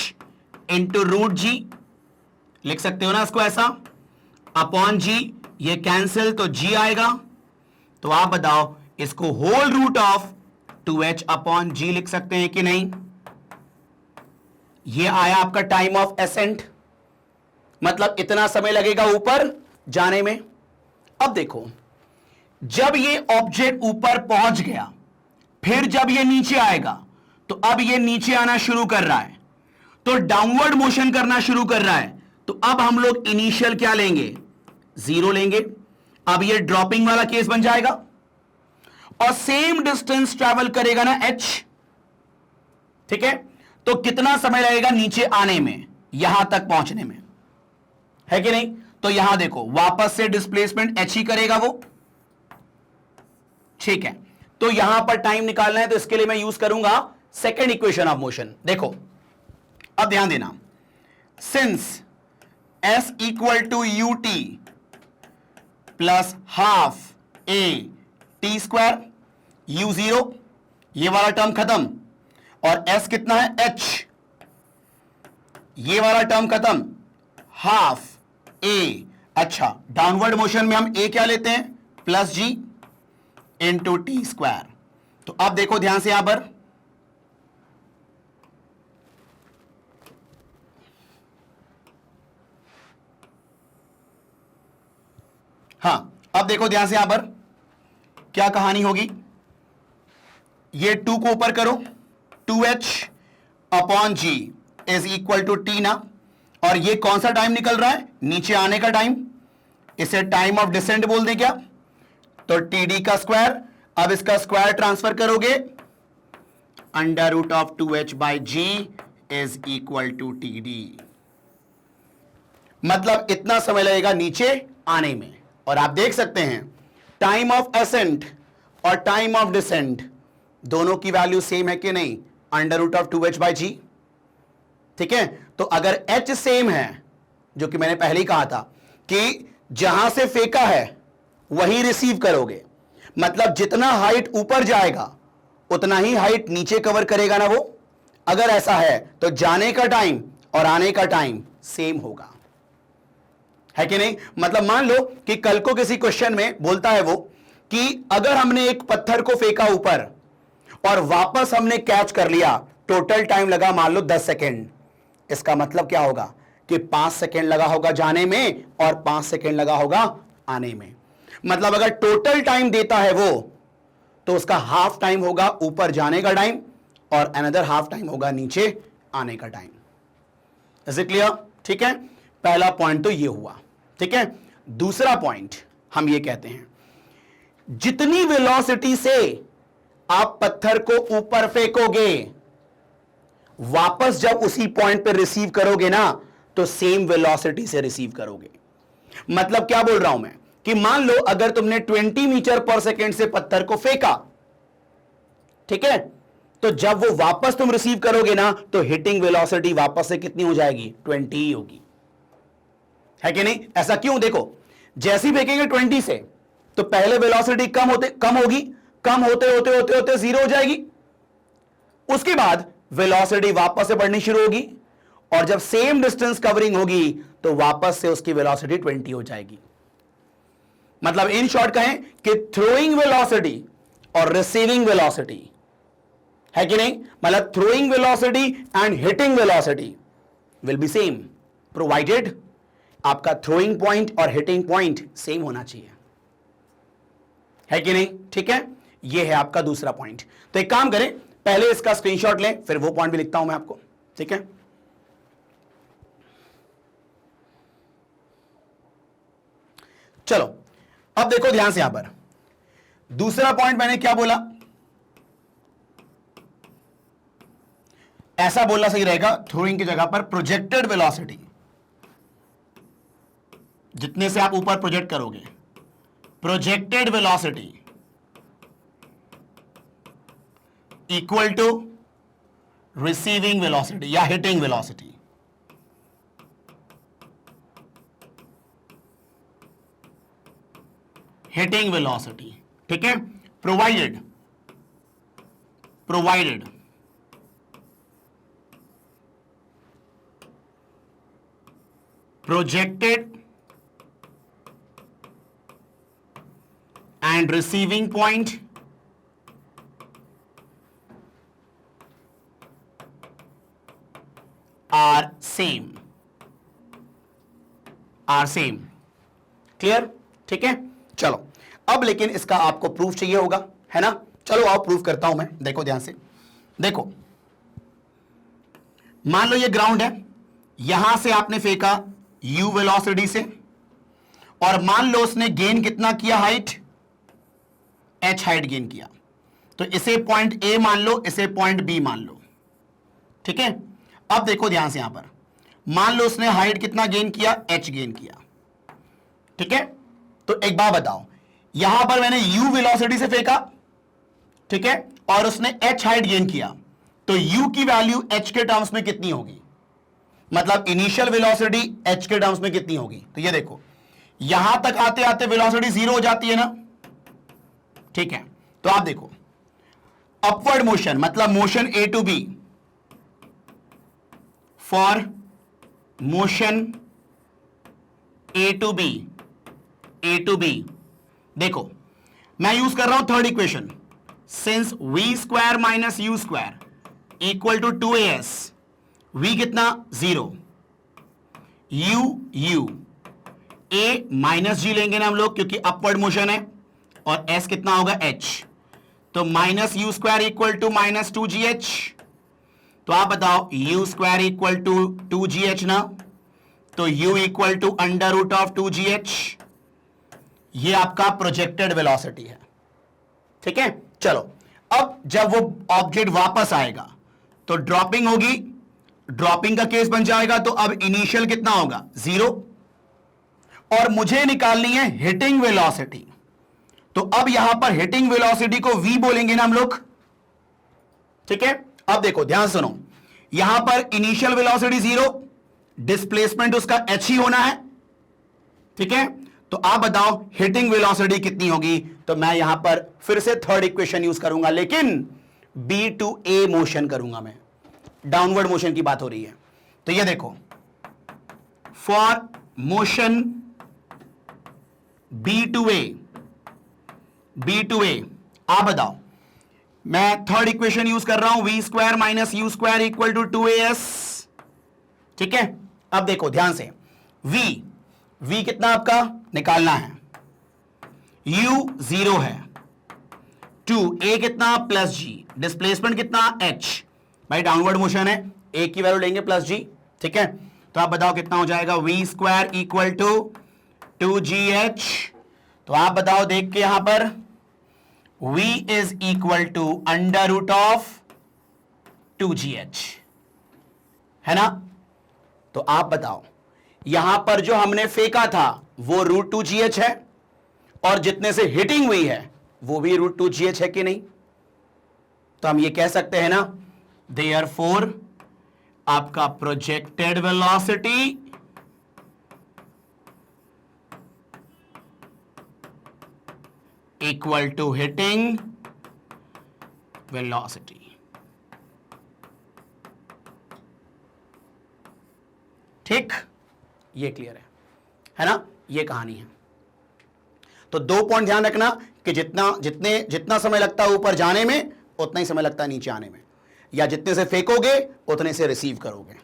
इंटू रूट जी, लिख सकते हो ना इसको ऐसा, अपॉन जी, ये कैंसिल तो g आएगा, तो आप बताओ इसको whole root of 2h upon G लिख सकते हैं कि नहीं? ये आया आपका टाइम ऑफ एसेंट, मतलब इतना समय लगेगा ऊपर जाने में। अब देखो, जब ये ऑब्जेक्ट ऊपर पहुंच गया, फिर जब ये नीचे आएगा, तो अब ये नीचे आना शुरू कर रहा है, तो डाउनवर्ड मोशन करना शुरू कर रहा है, तो अब हम लोग इनिशियल क्या लेंगे? 0 लेंगे। अब ये ड्रॉपिंग वाला केस बन जाएगा, और सेम डिस्टेंस ट्रैवल करेगा ना h, ठीक है? तो कितना समय लगेगा नीचे आने में, यहां तक पहुंचने में, है कि नहीं? तो यहां देखो, वापस से डिस्प्लेसमेंट h ही करेगा वो, ठीक है? तो यहां पर टाइम निकालना है, तो इसके लिए मैं यूज करूंगा सेकेंड इक्वेशन ऑफ मोशन। देखो, अब ध्यान देना, since s equal to U T plus half a t square, u 0, ये वाला टर्म खत्म, और s कितना है? h, ये वाला टर्म खत्म, हाफ a। अच्छा, डाउनवर्ड मोशन में हम a क्या लेते हैं? प्लस जी इंटू टी स्क्वायर। तो अब देखो ध्यान से यहां पर, हां, अब देखो ध्यान से यहां पर क्या कहानी होगी। ये 2 को ऊपर करो, 2h upon g is equal to t ना, और ये कौन सा टाइम निकल रहा है? नीचे आने का टाइम, इसे टाइम ऑफ डिसेंट बोल दें क्या? तो टी डी का स्क्वायर। अब इसका स्क्वायर ट्रांसफर करोगे, under root of 2h by g is equal to t डी। मतलब इतना समय लगेगा नीचे आने में। और आप देख सकते हैं टाइम ऑफ एसेंट और टाइम ऑफ डिसेंट दोनों की वैल्यू सेम है कि नहीं? Under root of 2h by G, ठीक है? तो अगर h सेम है, जो कि मैंने पहले ही कहा था कि जहां से फेंका है वहीं रिसीव करोगे, मतलब जितना हाइट ऊपर जाएगा उतना ही हाइट नीचे कवर करेगा ना वो। अगर ऐसा है तो जाने का टाइम और आने का टाइम सेम होगा, है कि नहीं? मतलब मान लो कि कल को किसी क्वेश्चन में बोलता है वो कि अगर हमने एक पत्थर को फेंका ऊपर और वापस हमने कैच कर लिया, टोटल टाइम लगा मान लो 10 सेकेंड। इसका मतलब क्या होगा कि 5 सेकेंड लगा होगा जाने में और 5 सेकेंड लगा होगा आने में। मतलब अगर टोटल टाइम देता है वो, तो उसका हाफ टाइम होगा ऊपर जाने का टाइम और अनदर हाफ टाइम होगा नीचे आने का टाइम। Is it clear? ठीक है, पहला पॉइंट तो ये हुआ, ठीक है। दूसरा पॉइंट हम ये कहते हैं, जितनी वेलोसिटी से आप पत्थर को ऊपर फेंकोगे, वापस जब उसी पॉइंट पे रिसीव करोगे ना, तो सेम वेलोसिटी से रिसीव करोगे। मतलब क्या बोल रहा हूं मैं कि मान लो अगर तुमने 20 मीटर पर सेकेंड से पत्थर को फेंका, ठीक है, तो जब वो वापस तुम रिसीव करोगे ना, तो हिटिंग वेलोसिटी वापस से कितनी हो जाएगी? 20 ही होगी, है कि नहीं? ऐसा क्यों? देखो, जैसे ही फेंकेंगे 20 से, तो पहले वेलोसिटी कम होते होते 0 हो जाएगी। उसके बाद वेलोसिटी वापस से बढ़नी शुरू होगी, और जब सेम डिस्टेंस कवरिंग होगी तो वापस से उसकी वेलोसिटी 20 हो जाएगी। मतलब इन शॉर्ट कहें कि थ्रोइंग वेलोसिटी और रिसीविंग वेलोसिटी, है कि नहीं? मतलब throwing velocity and hitting velocity will be same, provided आपका थ्रोइंग पॉइंट और हिटिंग पॉइंट सेम होना चाहिए, है कि नहीं? ठीक है, यह है आपका दूसरा पॉइंट। तो एक काम करें, पहले इसका स्क्रीनशॉट लें, फिर वो पॉइंट भी लिखता हूं मैं आपको, ठीक है। चलो, अब देखो ध्यान से यहां पर दूसरा पॉइंट मैंने क्या बोला, ऐसा बोलना सही रहेगा, थ्रोइंग की जगह पर प्रोजेक्टेड वेलोसिटी, जितने से आप ऊपर प्रोजेक्ट करोगे, projected velocity equal to receiving velocity या हिटिंग वेलोसिटी। हिटिंग वेलोसिटी, ठीक है, provided projected and receiving point are same. Clear? ठीक है, चलो अब लेकिन इसका आपको प्रूफ चाहिए होगा, है ना? चलो आओ प्रूफ करता हूं मैं। देखो ध्यान से, देखो मान लो ये ग्राउंड है, यहां से आपने फेंका u वेलोसिटी से, और मान लो उसने गेन कितना किया, हाइट h हाइट गेन किया। तो इसे पॉइंट A मान लो, इसे पॉइंट B मान लो। ठीक है, अब देखो ध्यान से, यहां पर मान लो उसने हाइट कितना गेन किया, h गेन किया। ठीक है, तो एक बात बताओ, यहां पर मैंने u वेलोसिटी से फेंका, ठीक है, और उसने h हाइट गेन किया, तो u की वैल्यू h के टर्म्स में कितनी होगी? मतलब इनिशियल वेलोसिटी h के टर्म्स में कितनी होगी? तो ये देखो, यहां तक आते आते वेलोसिटी 0 हो जाती है ना। ठीक है, तो आप देखो अपवर्ड मोशन मतलब motion A to B, for motion A to B, देखो मैं यूज कर रहा हूं third equation, since v square minus u square equal to 2as, v कितना 0, u a माइनस जी लेंगे ना हम लोग क्योंकि अपवर्ड मोशन है, और s कितना होगा h, तो minus u square equal to minus 2gh। तो आप बताओ u square equal to 2gh ना, तो u equal to under root of 2gh, ये आपका प्रोजेक्टेड वेलोसिटी है। ठीक है, चलो अब जब वो ऑब्जेक्ट वापस आएगा तो ड्रॉपिंग होगी, ड्रॉपिंग का केस बन जाएगा, तो अब इनिशियल कितना होगा 0, और मुझे निकालनी है हिटिंग वेलोसिटी। तो अब यहां पर हिटिंग वेलोसिटी को v बोलेंगे ना हम लोग। ठीक है, अब देखो ध्यान सुनो, यहां पर इनिशियल वेलोसिटी 0, डिस्प्लेसमेंट उसका h ही होना है। ठीक है, तो आप बताओ हिटिंग वेलोसिटी कितनी होगी? तो मैं यहां पर फिर से थर्ड इक्वेशन यूज करूंगा, लेकिन B टू A मोशन करूंगा मैं, डाउनवर्ड मोशन की बात हो रही है। तो ये देखो, for motion B to A, आप बताओ, मैं थर्ड इक्वेशन यूज कर रहा हूं, v square minus u square equal to 2as। ठीक है, अब देखो ध्यान से, v कितना आपका निकालना है, u 0 है, 2a कितना प्लस g, डिस्प्लेसमेंट कितना h, भाई डाउनवर्ड मोशन है, a की वैल्यू लेंगे प्लस g। ठीक है, तो आप बताओ कितना हो जाएगा, v square equal to 2gh। तो आप बताओ देख के यहां पर v is equal to under root of 2gh, है ना? तो आप बताओ यहां पर जो हमने फेंका था वो रूट 2gh है, और जितने से हिटिंग हुई है वो भी रूट 2gh है कि नहीं? तो हम ये कह सकते हैं ना, देयरफॉर आपका projected velocity equal to hitting velocity. ठीक, ये क्लियर है ना? ये कहानी है। तो 2 पॉइंट ध्यान रखना कि जितना समय लगता है ऊपर जाने में उतना ही समय लगता है नीचे आने में, या जितने से फेंकोगे उतने से रिसीव करोगे,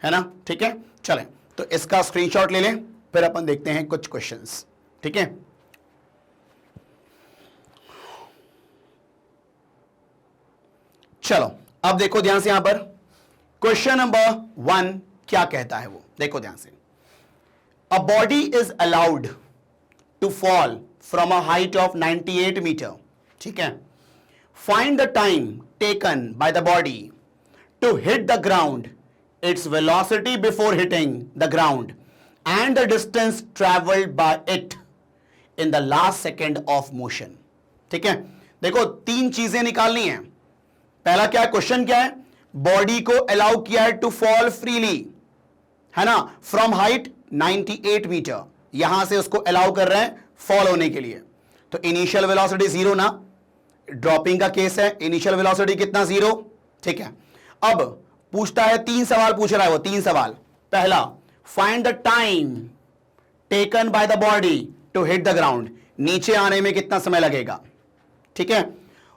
है ना? ठीक है, चलें तो इसका स्क्रीनशॉट ले लें, फिर अपन देखते हैं कुछ क्वेश्चंस। ठीक है, चलो अब देखो ध्यान से, यहां पर क्वेश्चन नंबर 1 क्या कहता है वो देखो ध्यान से। A body is allowed to fall from a height of 98 metre. ठीक है, find the time taken by the body to hit the ground, its velocity before hitting the ground, and the distance travelled by it in the last second of motion. ठीक है, देखो 3 चीजें निकालनी है। पहला क्या है, क्वेश्चन क्या है, बॉडी को अलाउ किया है टू फॉल फ्रीली, है ना, फ्रॉम हाइट 98 मीटर, यहां से उसको अलाउ कर रहे हैं फॉल होने के लिए। तो इनिशियल वेलोसिटी 0 ना, ड्रॉपिंग का केस है, इनिशियल वेलोसिटी कितना 0। ठीक है, अब पूछता है 3 सवाल पूछ रहा है वो, 3 सवाल। पहला, find the time taken by the body to hit the ground, नीचे आने में कितना समय लगेगा, ठीक है।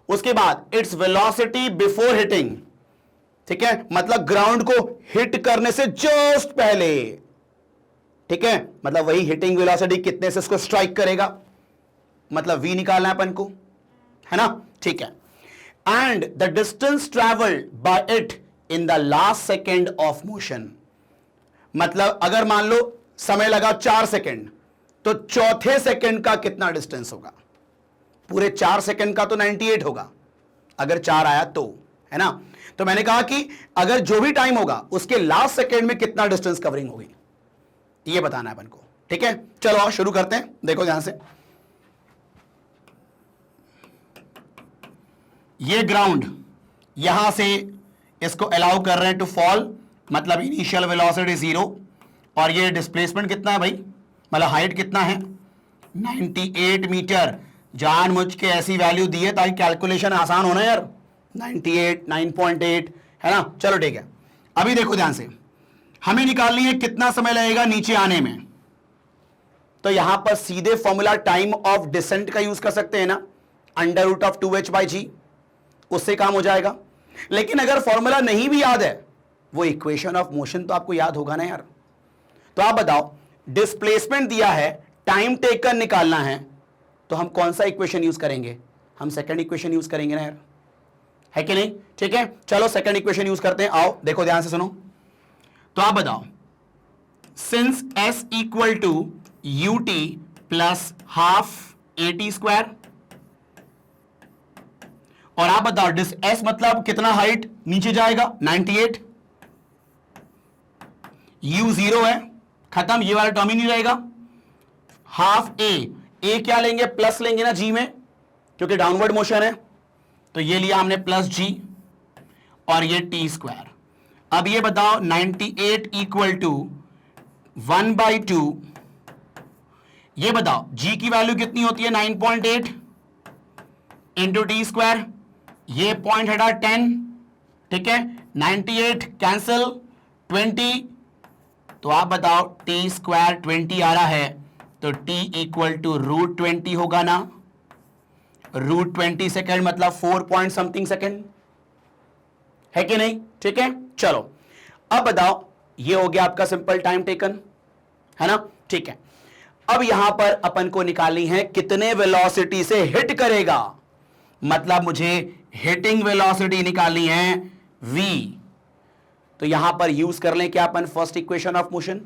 उसके बाद इट्स वेलोसिटी बिफोर हिटिंग, ठीक है, मतलब ग्राउंड को हिट करने से जस्ट पहले, ठीक है, मतलब वही हिटिंग वेलोसिटी कितने से इसको स्ट्राइक करेगा, मतलब v निकालना है अपन को, है ना, ठीक है। And the distance travelled by it in the last second of motion, मतलब अगर मान लो समय लगा 4 सेकेंड, तो चौथे सेकेंड का कितना डिस्टेंस होगा, पूरे 4 सेकेंड का तो 98 होगा अगर 4 आया तो, है ना। तो मैंने कहा कि अगर जो भी टाइम होगा उसके लास्ट सेकेंड में कितना डिस्टेंस कवरिंग होगी, ये बताना है अपन को, ठीक है। चलो आओ शुरू करते हैं, देखो ध्यान से। ये ग्राउंड यहां से इसको अलाउ कर रहे हैं टू फॉल, मतलब इनिशियल वेलोसिटी 0, और ये डिस्प्लेसमेंट कितना है भाई, मतलब हाइट कितना है 98 मीटर। जानबूझ के ऐसी वैल्यू दी है ताकि कैलकुलेशन आसान होना यार, 98, 9.8, है ना। चलो ठीक है, अभी देखो ध्यान से, हमें निकालनी है कितना समय लगेगा नीचे आने में। तो यहां पर सीधे फॉर्मूला टाइम ऑफ डिसेंट का यूज कर सकते हैं ना, √2h/g, उससे काम हो जाएगा। लेकिन अगर फॉर्मूला नहीं भी याद है, वो इक्वेशन ऑफ मोशन तो आपको याद होगा ना यार। तो आप बताओ, डिस्प्लेसमेंट दिया है, टाइम टेकन निकालना है, तो हम कौन सा इक्वेशन यूज करेंगे, हम सेकंड इक्वेशन यूज करेंगे ना यार, है कि नहीं, ठीक है। चलो सेकंड इक्वेशन यूज करते हैं, आओ देखो ध्यान से सुनो। तो आप बताओ, since s equal to ut plus half at², और आप बताओ डिस s मतलब कितना हाइट नीचे जाएगा 98, u 0 है, खत्म, ये वाला टर्म ही नहीं रहेगा। हाफ a क्या लेंगे, प्लस लेंगे ना g में, क्योंकि डाउनवर्ड मोशन है, तो ये लिया हमने प्लस g, और ये t²। अब ये बताओ 98 इक्वल टू 1/2, ये बताओ g की वैल्यू कितनी होती है 9.8 इंटू t², ये पॉइंट हटा 10, ठीक है, 98 कैंसिल 20, तो आप बताओ t² 20 आ रहा है, तो t इक्वल टू √20 होगा ना, √20 सेकेंड मतलब 4 पॉइंट समथिंग सेकेंड, है कि नहीं, ठीक है। चलो अब बताओ, ये हो गया आपका सिंपल टाइम टेकन, है ना, ठीक है। अब यहां पर अपन को निकालनी है कितने वेलोसिटी से हिट करेगा, मतलब मुझे हिटिंग वेलोसिटी निकालनी है v। तो यहां पर यूज कर लें क्या अपन, फर्स्ट इक्वेशन ऑफ मोशन।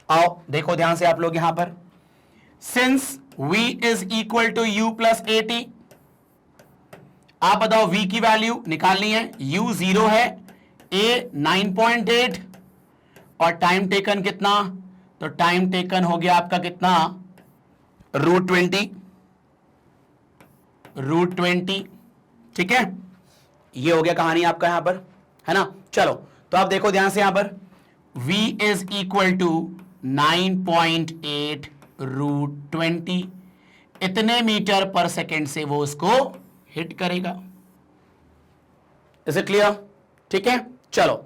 आओ देखो ध्यान से आप लोग, यहां पर since v is equal to u plus at, आप बताओ v की वैल्यू निकालनी है, u 0 है, a 9.8, और टाइम टेकन कितना, तो टाइम टेकन हो गया आपका कितना √20, ठीक है। ये हो गया कहानी आपका यहां पर, है ना। चलो तो आप देखो ध्यान से, यहां पर v इज इक्वल टू 9.8 √20, इतने मीटर पर सेकेंड से वो उसको हिट करेगा। इज इट क्लियर, ठीक है। चलो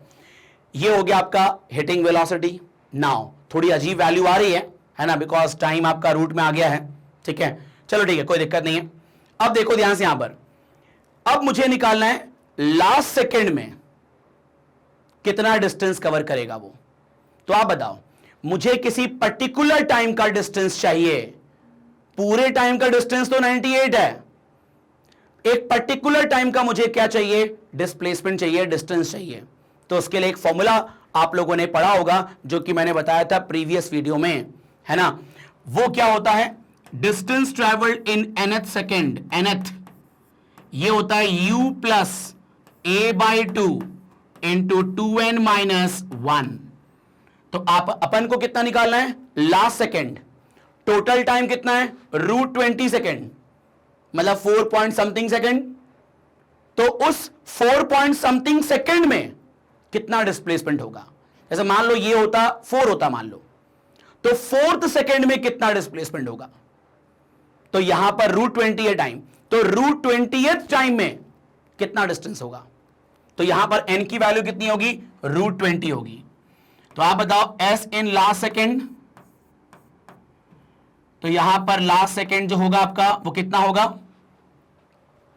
ये हो गया आपका हिटिंग वेलोसिटी। नाउ थोड़ी अजीब वैल्यू आ रही है ना, बिकॉज टाइम आपका रूट में आ गया है, ठीक है। चलो ठीक है, कोई दिक्कत नहीं है। अब देखो ध्यान से, यहां पर अब मुझे निकालना है लास्ट सेकेंड में कितना डिस्टेंस कवर करेगा वो। तो आप बताओ, मुझे किसी पर्टिकुलर टाइम का डिस्टेंस चाहिए, पूरे टाइम का डिस्टेंस तो 98 है, एक पर्टिकुलर टाइम का मुझे क्या चाहिए, डिस्प्लेसमेंट चाहिए, डिस्टेंस चाहिए। तो उसके लिए एक फॉर्मूला आप लोगों ने पढ़ा होगा, जो कि मैंने बताया था प्रीवियस वीडियो में, है ना। वो क्या होता है, distance travelled in nth second, nth, ये होता है u plus a/2 into 2n-1। तो आप अपन को कितना निकालना है, लास्ट सेकेंड, टोटल टाइम कितना है √20 सेकेंड, मतलब 4 पॉइंट समथिंग सेकेंड। तो उस 4 पॉइंट समथिंग सेकेंड में कितना डिस्प्लेसमेंट होगा, जैसे मान लो ये होता 4 होता मान लो, तो 4th सेकेंड में कितना डिस्प्लेसमेंट होगा। तो यहां पर √20 है टाइम, तो √20th टाइम में कितना डिस्टेंस होगा। तो यहां पर n की वैल्यू कितनी होगी, √20 होगी। तो आप बताओ s इन लास्ट सेकेंड तो यहां पर लास्ट सेकेंड जो होगा आपका वो कितना होगा,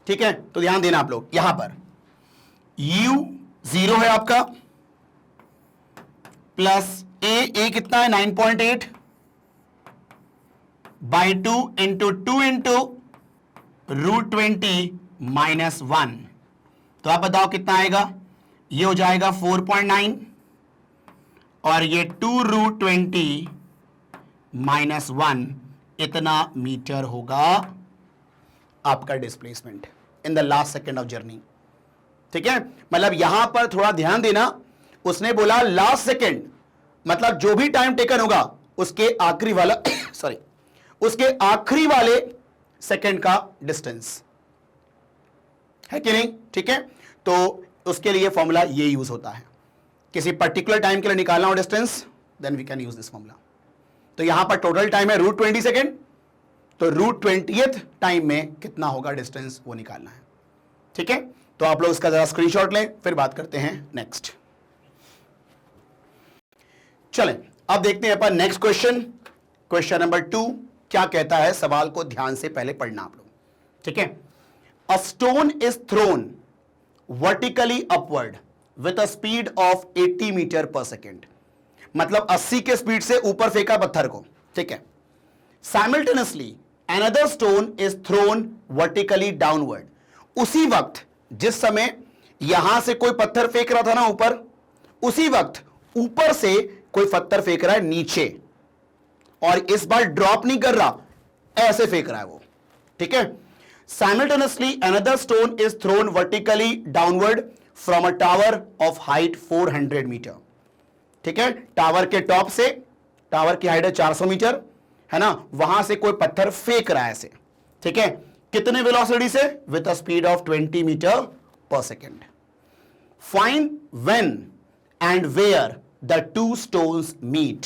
ठीक है। तो ध्यान देना आप लोग, यहां पर u 0 है आपका, प्लस ए कितना है 9.8 बाई 2 इंटू 2 इंटू √20 माइनस 1। तो आप बताओ कितना आएगा, ये हो जाएगा 4.9 और ये 2√20 माइनस 1, इतना मीटर होगा आपका displacement in the last second of journey, ठीक है। मतलब यहां पर थोड़ा ध्यान देना, उसने बोला लास्ट सेकेंड, मतलब जो भी टाइम टेकन होगा उसके आखिरी वाला सॉरी उसके आखिरी वाले सेकेंड का डिस्टेंस है कि नहीं, ठीक है। तो उसके लिए फॉर्मूला ये यूज होता है, किसी पर्टिकुलर टाइम के लिए निकालना हो distance, then we can use this formula. तो यहां पर टोटल टाइम है √20 सेकेंड, तो √20th टाइम में कितना होगा डिस्टेंस वो निकालना है, ठीक है। तो आप लोग इसका जरा स्क्रीनशॉट लें, फिर बात करते हैं नेक्स्ट। चलें अब देखते हैं अपन नेक्स्ट क्वेश्चन, क्वेश्चन नंबर 2 क्या कहता है, सवाल को ध्यान से पहले पढ़ना आप लोग, ठीक है। A stone is thrown vertically upward with a speed of 80 metre पर सेकेंड, मतलब 80 के स्पीड से ऊपर फेंका पत्थर को, ठीक है। Simultaneously another stone is thrown vertically downward, उसी वक्त जिस समय यहां से कोई पत्थर फेंक रहा था ना ऊपर, उसी वक्त ऊपर से कोई पत्थर फेंक रहा है नीचे, और इस बार ड्रॉप नहीं कर रहा, ऐसे फेंक रहा है वो, ठीक है। Simultaneously another stone is thrown vertically downward from a tower of height 400 metre, ठीक है। टावर के टॉप से, टावर की हाइट है 400 मीटर, है ना, वहां से कोई पत्थर फेंक रहा है ऐसे, ठीक है। कितने वेलोसिटी से, with a speed of 20 metre पर second. Find when and where the two stones meet,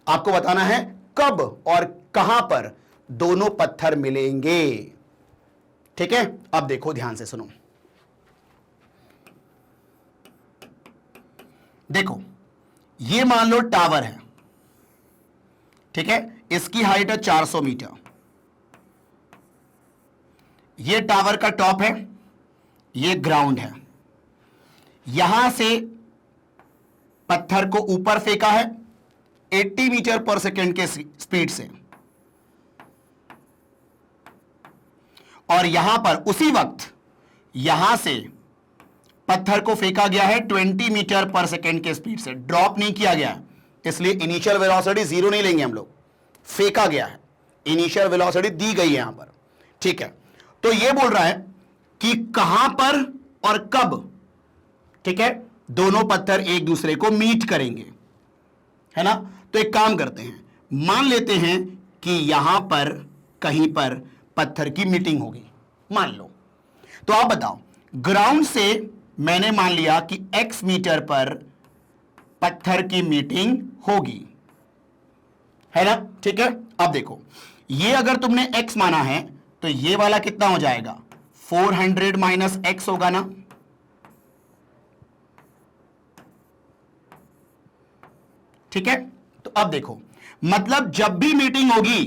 आपको बताना है कब और कहां पर दोनों पत्थर मिलेंगे, ठीक है। अब देखो ध्यान से सुनो, देखो ये मान लो टावर है, ठीक है, इसकी हाइट है 400 मीटर, ये टावर का टॉप है, ये ग्राउंड है, यहां से पत्थर को ऊपर फेंका है 80 मीटर पर सेकेंड के स्पीड से, और यहां पर उसी वक्त यहां से पत्थर को फेंका गया है 20 मीटर पर सेकेंड के स्पीड से, ड्रॉप नहीं किया गया, इसलिए इनिशियल वेलोसिटी 0 नहीं लेंगे हम लोग, फेंका गया है, इनिशियल वेलोसिटी दी गई है यहां पर, ठीक है। तो यह बोल रहा है कि कहां पर और कब, ठीक है, दोनों पत्थर एक दूसरे को मीट करेंगे, है ना। तो एक काम करते हैं, मान लेते हैं कि यहां पर कहीं पर पत्थर की मीटिंग होगी, मान लो। तो आप बताओ, ग्राउंड से मैंने मान लिया कि x मीटर पर पत्थर की मीटिंग होगी, है ना, ठीक है। अब देखो, ये अगर तुमने x माना है तो ये वाला कितना हो जाएगा, 400 माइनस x होगा ना, ठीक है। तो अब देखो, मतलब जब भी मीटिंग होगी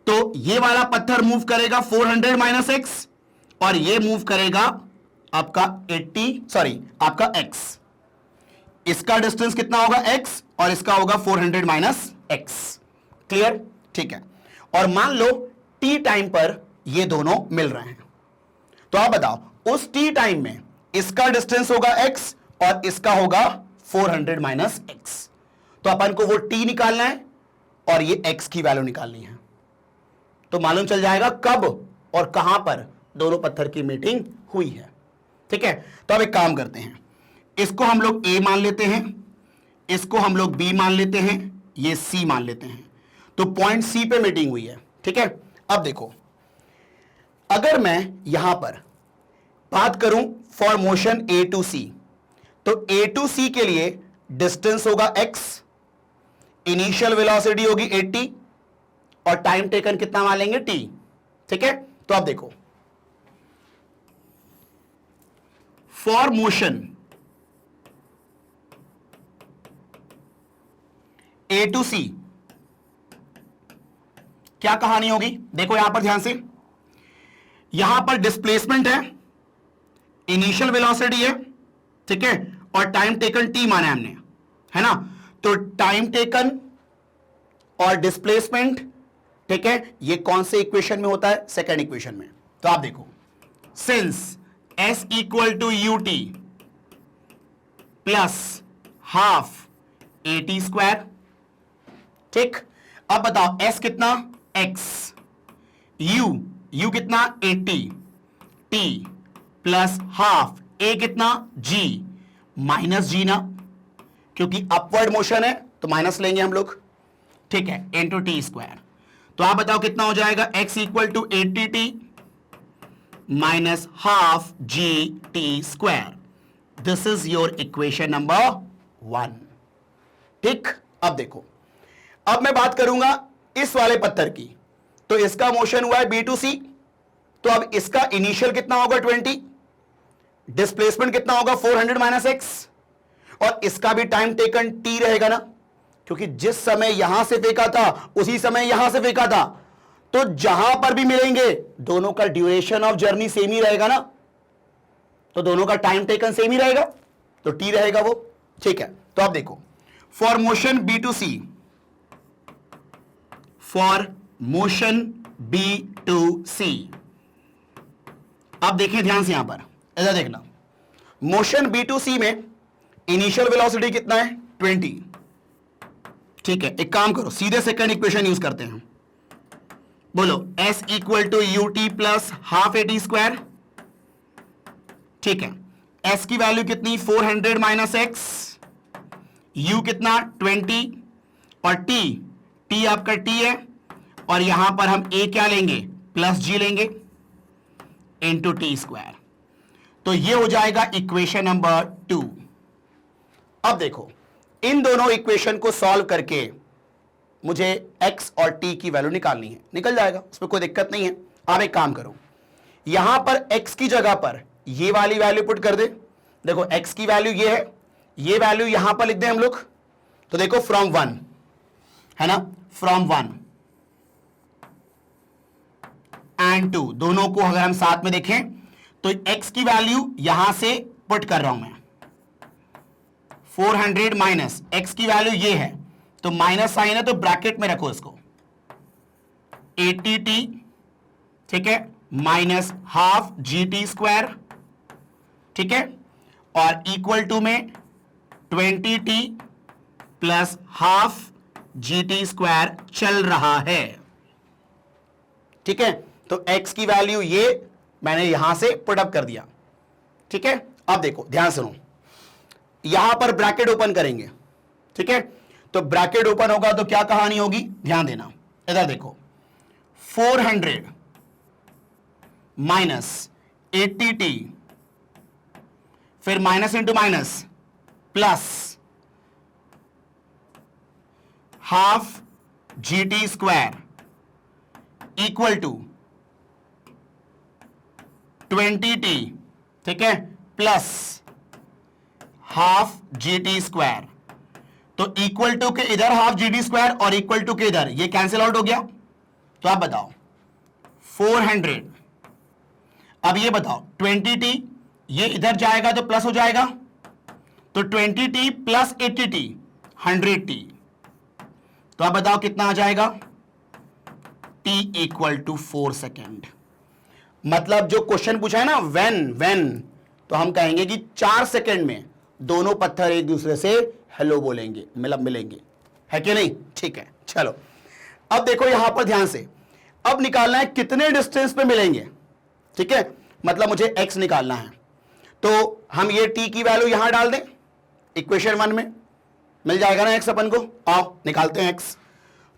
तो ये वाला पत्थर मूव करेगा 400 माइनस एक्स, और ये मूव करेगा आपका 80 आपका x, इसका डिस्टेंस कितना होगा x और इसका होगा 400 माइनस x, क्लियर, ठीक है। और मान लो t टाइम पर ये दोनों मिल रहे हैं, तो आप बताओ उस t टाइम में इसका डिस्टेंस होगा x और इसका होगा 400 माइनस x, तो अपन को वो t निकालना है और ये x की वैल्यू निकालनी है, तो मालूम चल जाएगा कब और कहां पर दोनों पत्थर की मीटिंग हुई है, ठीक है। तो अब एक काम करते हैं, इसको हम लोग a मान लेते हैं, इसको हम लोग b मान लेते हैं, ये c मान लेते हैं, तो पॉइंट c पे मीटिंग हुई है, ठीक है। अब देखो, अगर मैं यहां पर बात करूं for motion a to c, तो a टू c के लिए डिस्टेंस होगा x, इनिशियल वेलोसिटी होगी 80 और टाइम टेकन कितना मान लेंगे t, ठीक है। तो अब देखो, for motion a to c, क्या कहानी होगी? देखो यहां पर ध्यान से, यहां पर डिस्प्लेसमेंट है, इनिशियल वेलोसिटी है, ठीक है, और टाइम टेकन टी माना है हमने, है ना? तो टाइम टेकन और डिस्प्लेसमेंट, ठीक है, ये कौन से इक्वेशन में होता है? सेकेंड इक्वेशन में। तो आप देखो, since S equal to U T plus half AT square, ठीक। अब बताओ S कितना? X, U कितना? 80, T प्लस हाफ A कितना? G, माइनस G ना, क्योंकि अपवर्ड मोशन है तो माइनस लेंगे हम लोग, ठीक है, इंटू टी स्क्वायर। तो आप बताओ कितना हो जाएगा? X equal to 80T minus half GT square. This is your equation number 1, ठीक। अब देखो, अब मैं बात करूंगा इस वाले पत्थर की, तो इसका मोशन हुआ है B टू C, तो अब इसका इनिशियल कितना होगा? 20, डिस्प्लेसमेंट कितना होगा? 400 माइनस x, और इसका भी टाइम टेकन t रहेगा ना, क्योंकि जिस समय यहां से फेंका था उसी समय यहां से फेंका था, तो जहां पर भी मिलेंगे दोनों का ड्यूरेशन ऑफ जर्नी सेम ही रहेगा ना, तो दोनों का टाइम टेकन सेम ही रहेगा, तो t रहेगा वो, ठीक है। तो आप देखो, for motion B to C, for motion B to C, अब देखिए ध्यान से, यहां पर ऐसा देखना, मोशन B टू C में इनिशियल वेलोसिटी कितना है? 20, ठीक है। एक काम करो, सीधे सेकंड इक्वेशन यूज करते हैं, बोलो S equal to U T plus half AT square, ठीक है। S की वैल्यू कितनी? 400 माइनस एक्स, U कितना? 20, और T आपका T है, और यहां पर हम A क्या लेंगे? प्लस G लेंगे, इंटू टी स्क्वायर। तो ये हो जाएगा इक्वेशन नंबर 2। अब देखो, इन दोनों इक्वेशन को सॉल्व करके मुझे x और t की वैल्यू निकालनी है, निकल जाएगा, उसमें कोई दिक्कत नहीं है। आप एक काम करो, यहां पर x की जगह पर ये वाली वैल्यू पुट कर दे। देखो x की वैल्यू ये है, ये वैल्यू यहां पर लिख दें हम लोग, तो देखो फ्रॉम 1, है ना, फ्रॉम 1 एंड 2, दोनों को अगर हम साथ में देखें तो x की वैल्यू यहां से पुट कर रहा हूं मैं, 400 माइनस x की वैल्यू ये है, तो माइनस साइन है तो ब्रैकेट में रखो इसको, 80t, ठीक है, माइनस हाफ GT स्क्वायर, ठीक है, और इक्वल टू में 20t plus half GT square चल रहा है, ठीक है। तो x की वैल्यू ये मैंने यहां से पुट अप कर दिया, ठीक है। अब देखो ध्यान सुनो, यहां पर ब्रैकेट ओपन करेंगे, ठीक है, तो ब्रैकेट ओपन होगा तो क्या कहानी होगी? ध्यान देना, इधर देखो, 400 माइनस 80t, फिर minus into minus plus half GT square equal to 20t, ठीक है, प्लस हाफ GT स्क्वायर। तो इक्वल टू के इधर हाफ GT स्क्वायर और इक्वल टू के इधर ये कैंसिल आउट हो गया, तो आप बताओ 400, अब ये बताओ 20t, ये इधर जाएगा तो प्लस हो जाएगा, तो 20t प्लस 80t 100t, तो आप बताओ कितना आ जाएगा? t equal to 4 second. मतलब जो क्वेश्चन पूछा है ना व्हेन, तो हम कहेंगे कि 4 सेकेंड में दोनों पत्थर एक दूसरे से हेलो बोलेंगे, मिलेंगे, है कि नहीं? ठीक है, चलो अब देखो यहां पर ध्यान से, अब निकालना है कितने डिस्टेंस पे मिलेंगे, ठीक है, मतलब मुझे x निकालना है, तो हम ये t की वैल्यू यहां डाल दें, इक्वेशन 1 में मिल जाएगा ना x अपन को। आओ निकालते हैं x,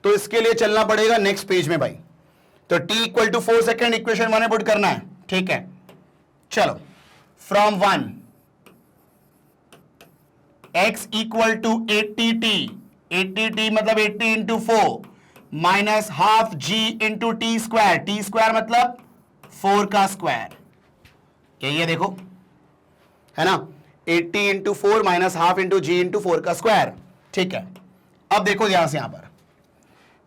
तो इसके लिए चलना पड़ेगा नेक्स्ट पेज में भाई, तो t equal to 4 second equation 1 में पुट करना है, ठीक है। चलो from 1 x equal to 80t, 80t मतलब 80 into 4 minus half g into t square, T square मतलब 4 का स्क्वायर, यही है देखो, है ना, 80 इंटू 4 माइनस हाफ इंटू जी इंटू 4 का स्क्वायर, ठीक है। अब देखो ध्यान से यहां पर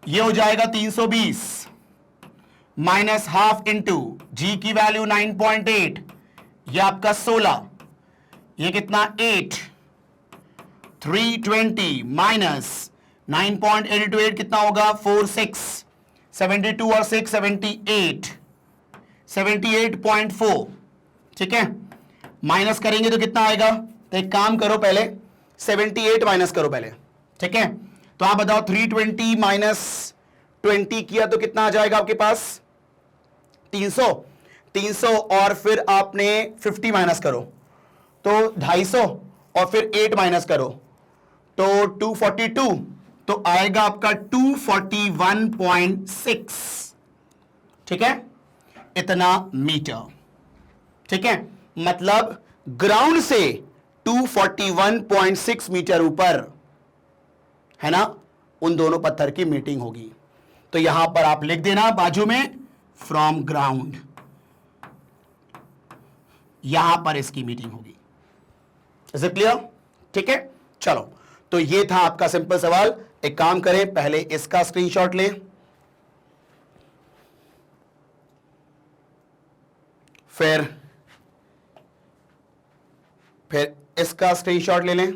ये हो जाएगा 320 माइनस हाफ इंटू जी की वैल्यू 9.8, ये आपका 16, ये कितना 8, 320 माइनस 9.8 इंटू 8 कितना होगा 46, 72 और 6 78, 78.4, ठीक है। माइनस करेंगे तो कितना आएगा, तो एक काम करो पहले 78 माइनस करो पहले, ठीक है। तो आप बताओ 320 माइनस 20 किया तो कितना आ जाएगा आपके पास 300, 300 और फिर आपने 50 माइनस करो तो 250 और फिर 8 माइनस करो तो 242, तो आएगा आपका 241.6, ठीक है, इतना मीटर, ठीक है। मतलब ग्राउंड से 241.6 मीटर ऊपर है ना, उन दोनों पत्थर की मीटिंग होगी। तो यहां पर आप लिख देना बाजू में फ्रॉम ग्राउंड, यहां पर इसकी मीटिंग होगी। Is it clear? ठीक है, चलो। तो ये था आपका सिंपल सवाल। एक काम करें, पहले इसका स्क्रीनशॉट लें, फिर इसका स्क्रीनशॉट ले लें।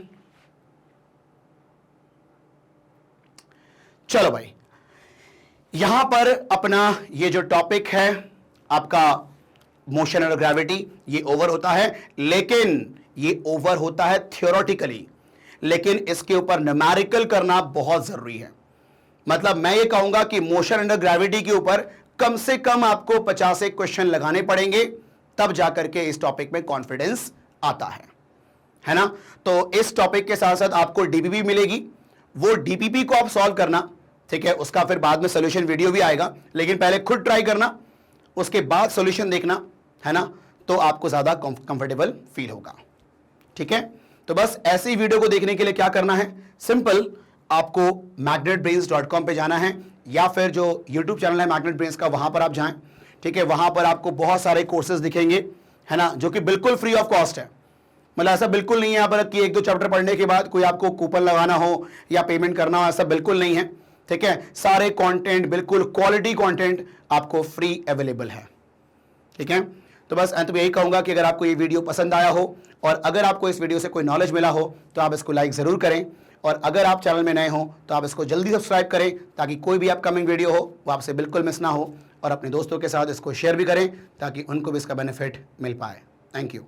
चलो भाई, यहां पर अपना ये जो टॉपिक है आपका मोशन और ग्रेविटी, ये ओवर होता है, लेकिन ये ओवर होता है थियोरेटिकली, लेकिन इसके ऊपर न्यूमेरिकल करना बहुत जरूरी है। मतलब मैं ये कहूंगा कि मोशन अंडर ग्रेविटी के ऊपर कम से कम आपको 50 एक क्वेश्चन लगाने पड़ेंगे, तब जाकर के इस टॉपिक में कॉन्फिडेंस आता है ना। तो इस टॉपिक के साथ साथ आपको डीपीपी मिलेगी, वो डीपीपी को आप सॉल्व करना, ठीक है। उसका फिर बाद में सोल्यूशन वीडियो भी आएगा, लेकिन पहले खुद ट्राई करना, उसके बाद सोल्यूशन देखना, है ना, तो आपको ज्यादा कंफर्टेबल फील होगा, ठीक है। तो बस ऐसी वीडियो को देखने के लिए क्या करना है, सिंपल, आपको magnetbrains.com पे जाना है, या फिर जो YouTube चैनल है मैग्नेट ब्रेन्स का, वहां पर आप जाएं, ठीक है। वहां पर आपको बहुत सारे कोर्सेज दिखेंगे, है ना, जो कि बिल्कुल फ्री ऑफ कॉस्ट है। मतलब ऐसा बिल्कुल नहीं है यहाँ पर कि एक दो चैप्टर पढ़ने के बाद कोई आपको कूपन लगाना हो या पेमेंट करना हो, ऐसा बिल्कुल नहीं है, ठीक है। सारे कंटेंट बिल्कुल क्वालिटी कंटेंट आपको फ्री अवेलेबल है, ठीक है। तो बस अंत में यही कहूंगा कि अगर आपको ये वीडियो पसंद आया हो और अगर आपको इस वीडियो से कोई नॉलेज मिला हो तो आप इसको लाइक जरूर करें, और अगर आप चैनल में नए हो तो आप इसको जल्दी सब्सक्राइब करें, ताकि कोई भी अपकमिंग वीडियो हो वो आपसे बिल्कुल मिस ना हो, और अपने दोस्तों के साथ इसको शेयर भी करें ताकि उनको भी इसका बेनिफिट मिल पाए। Thank you.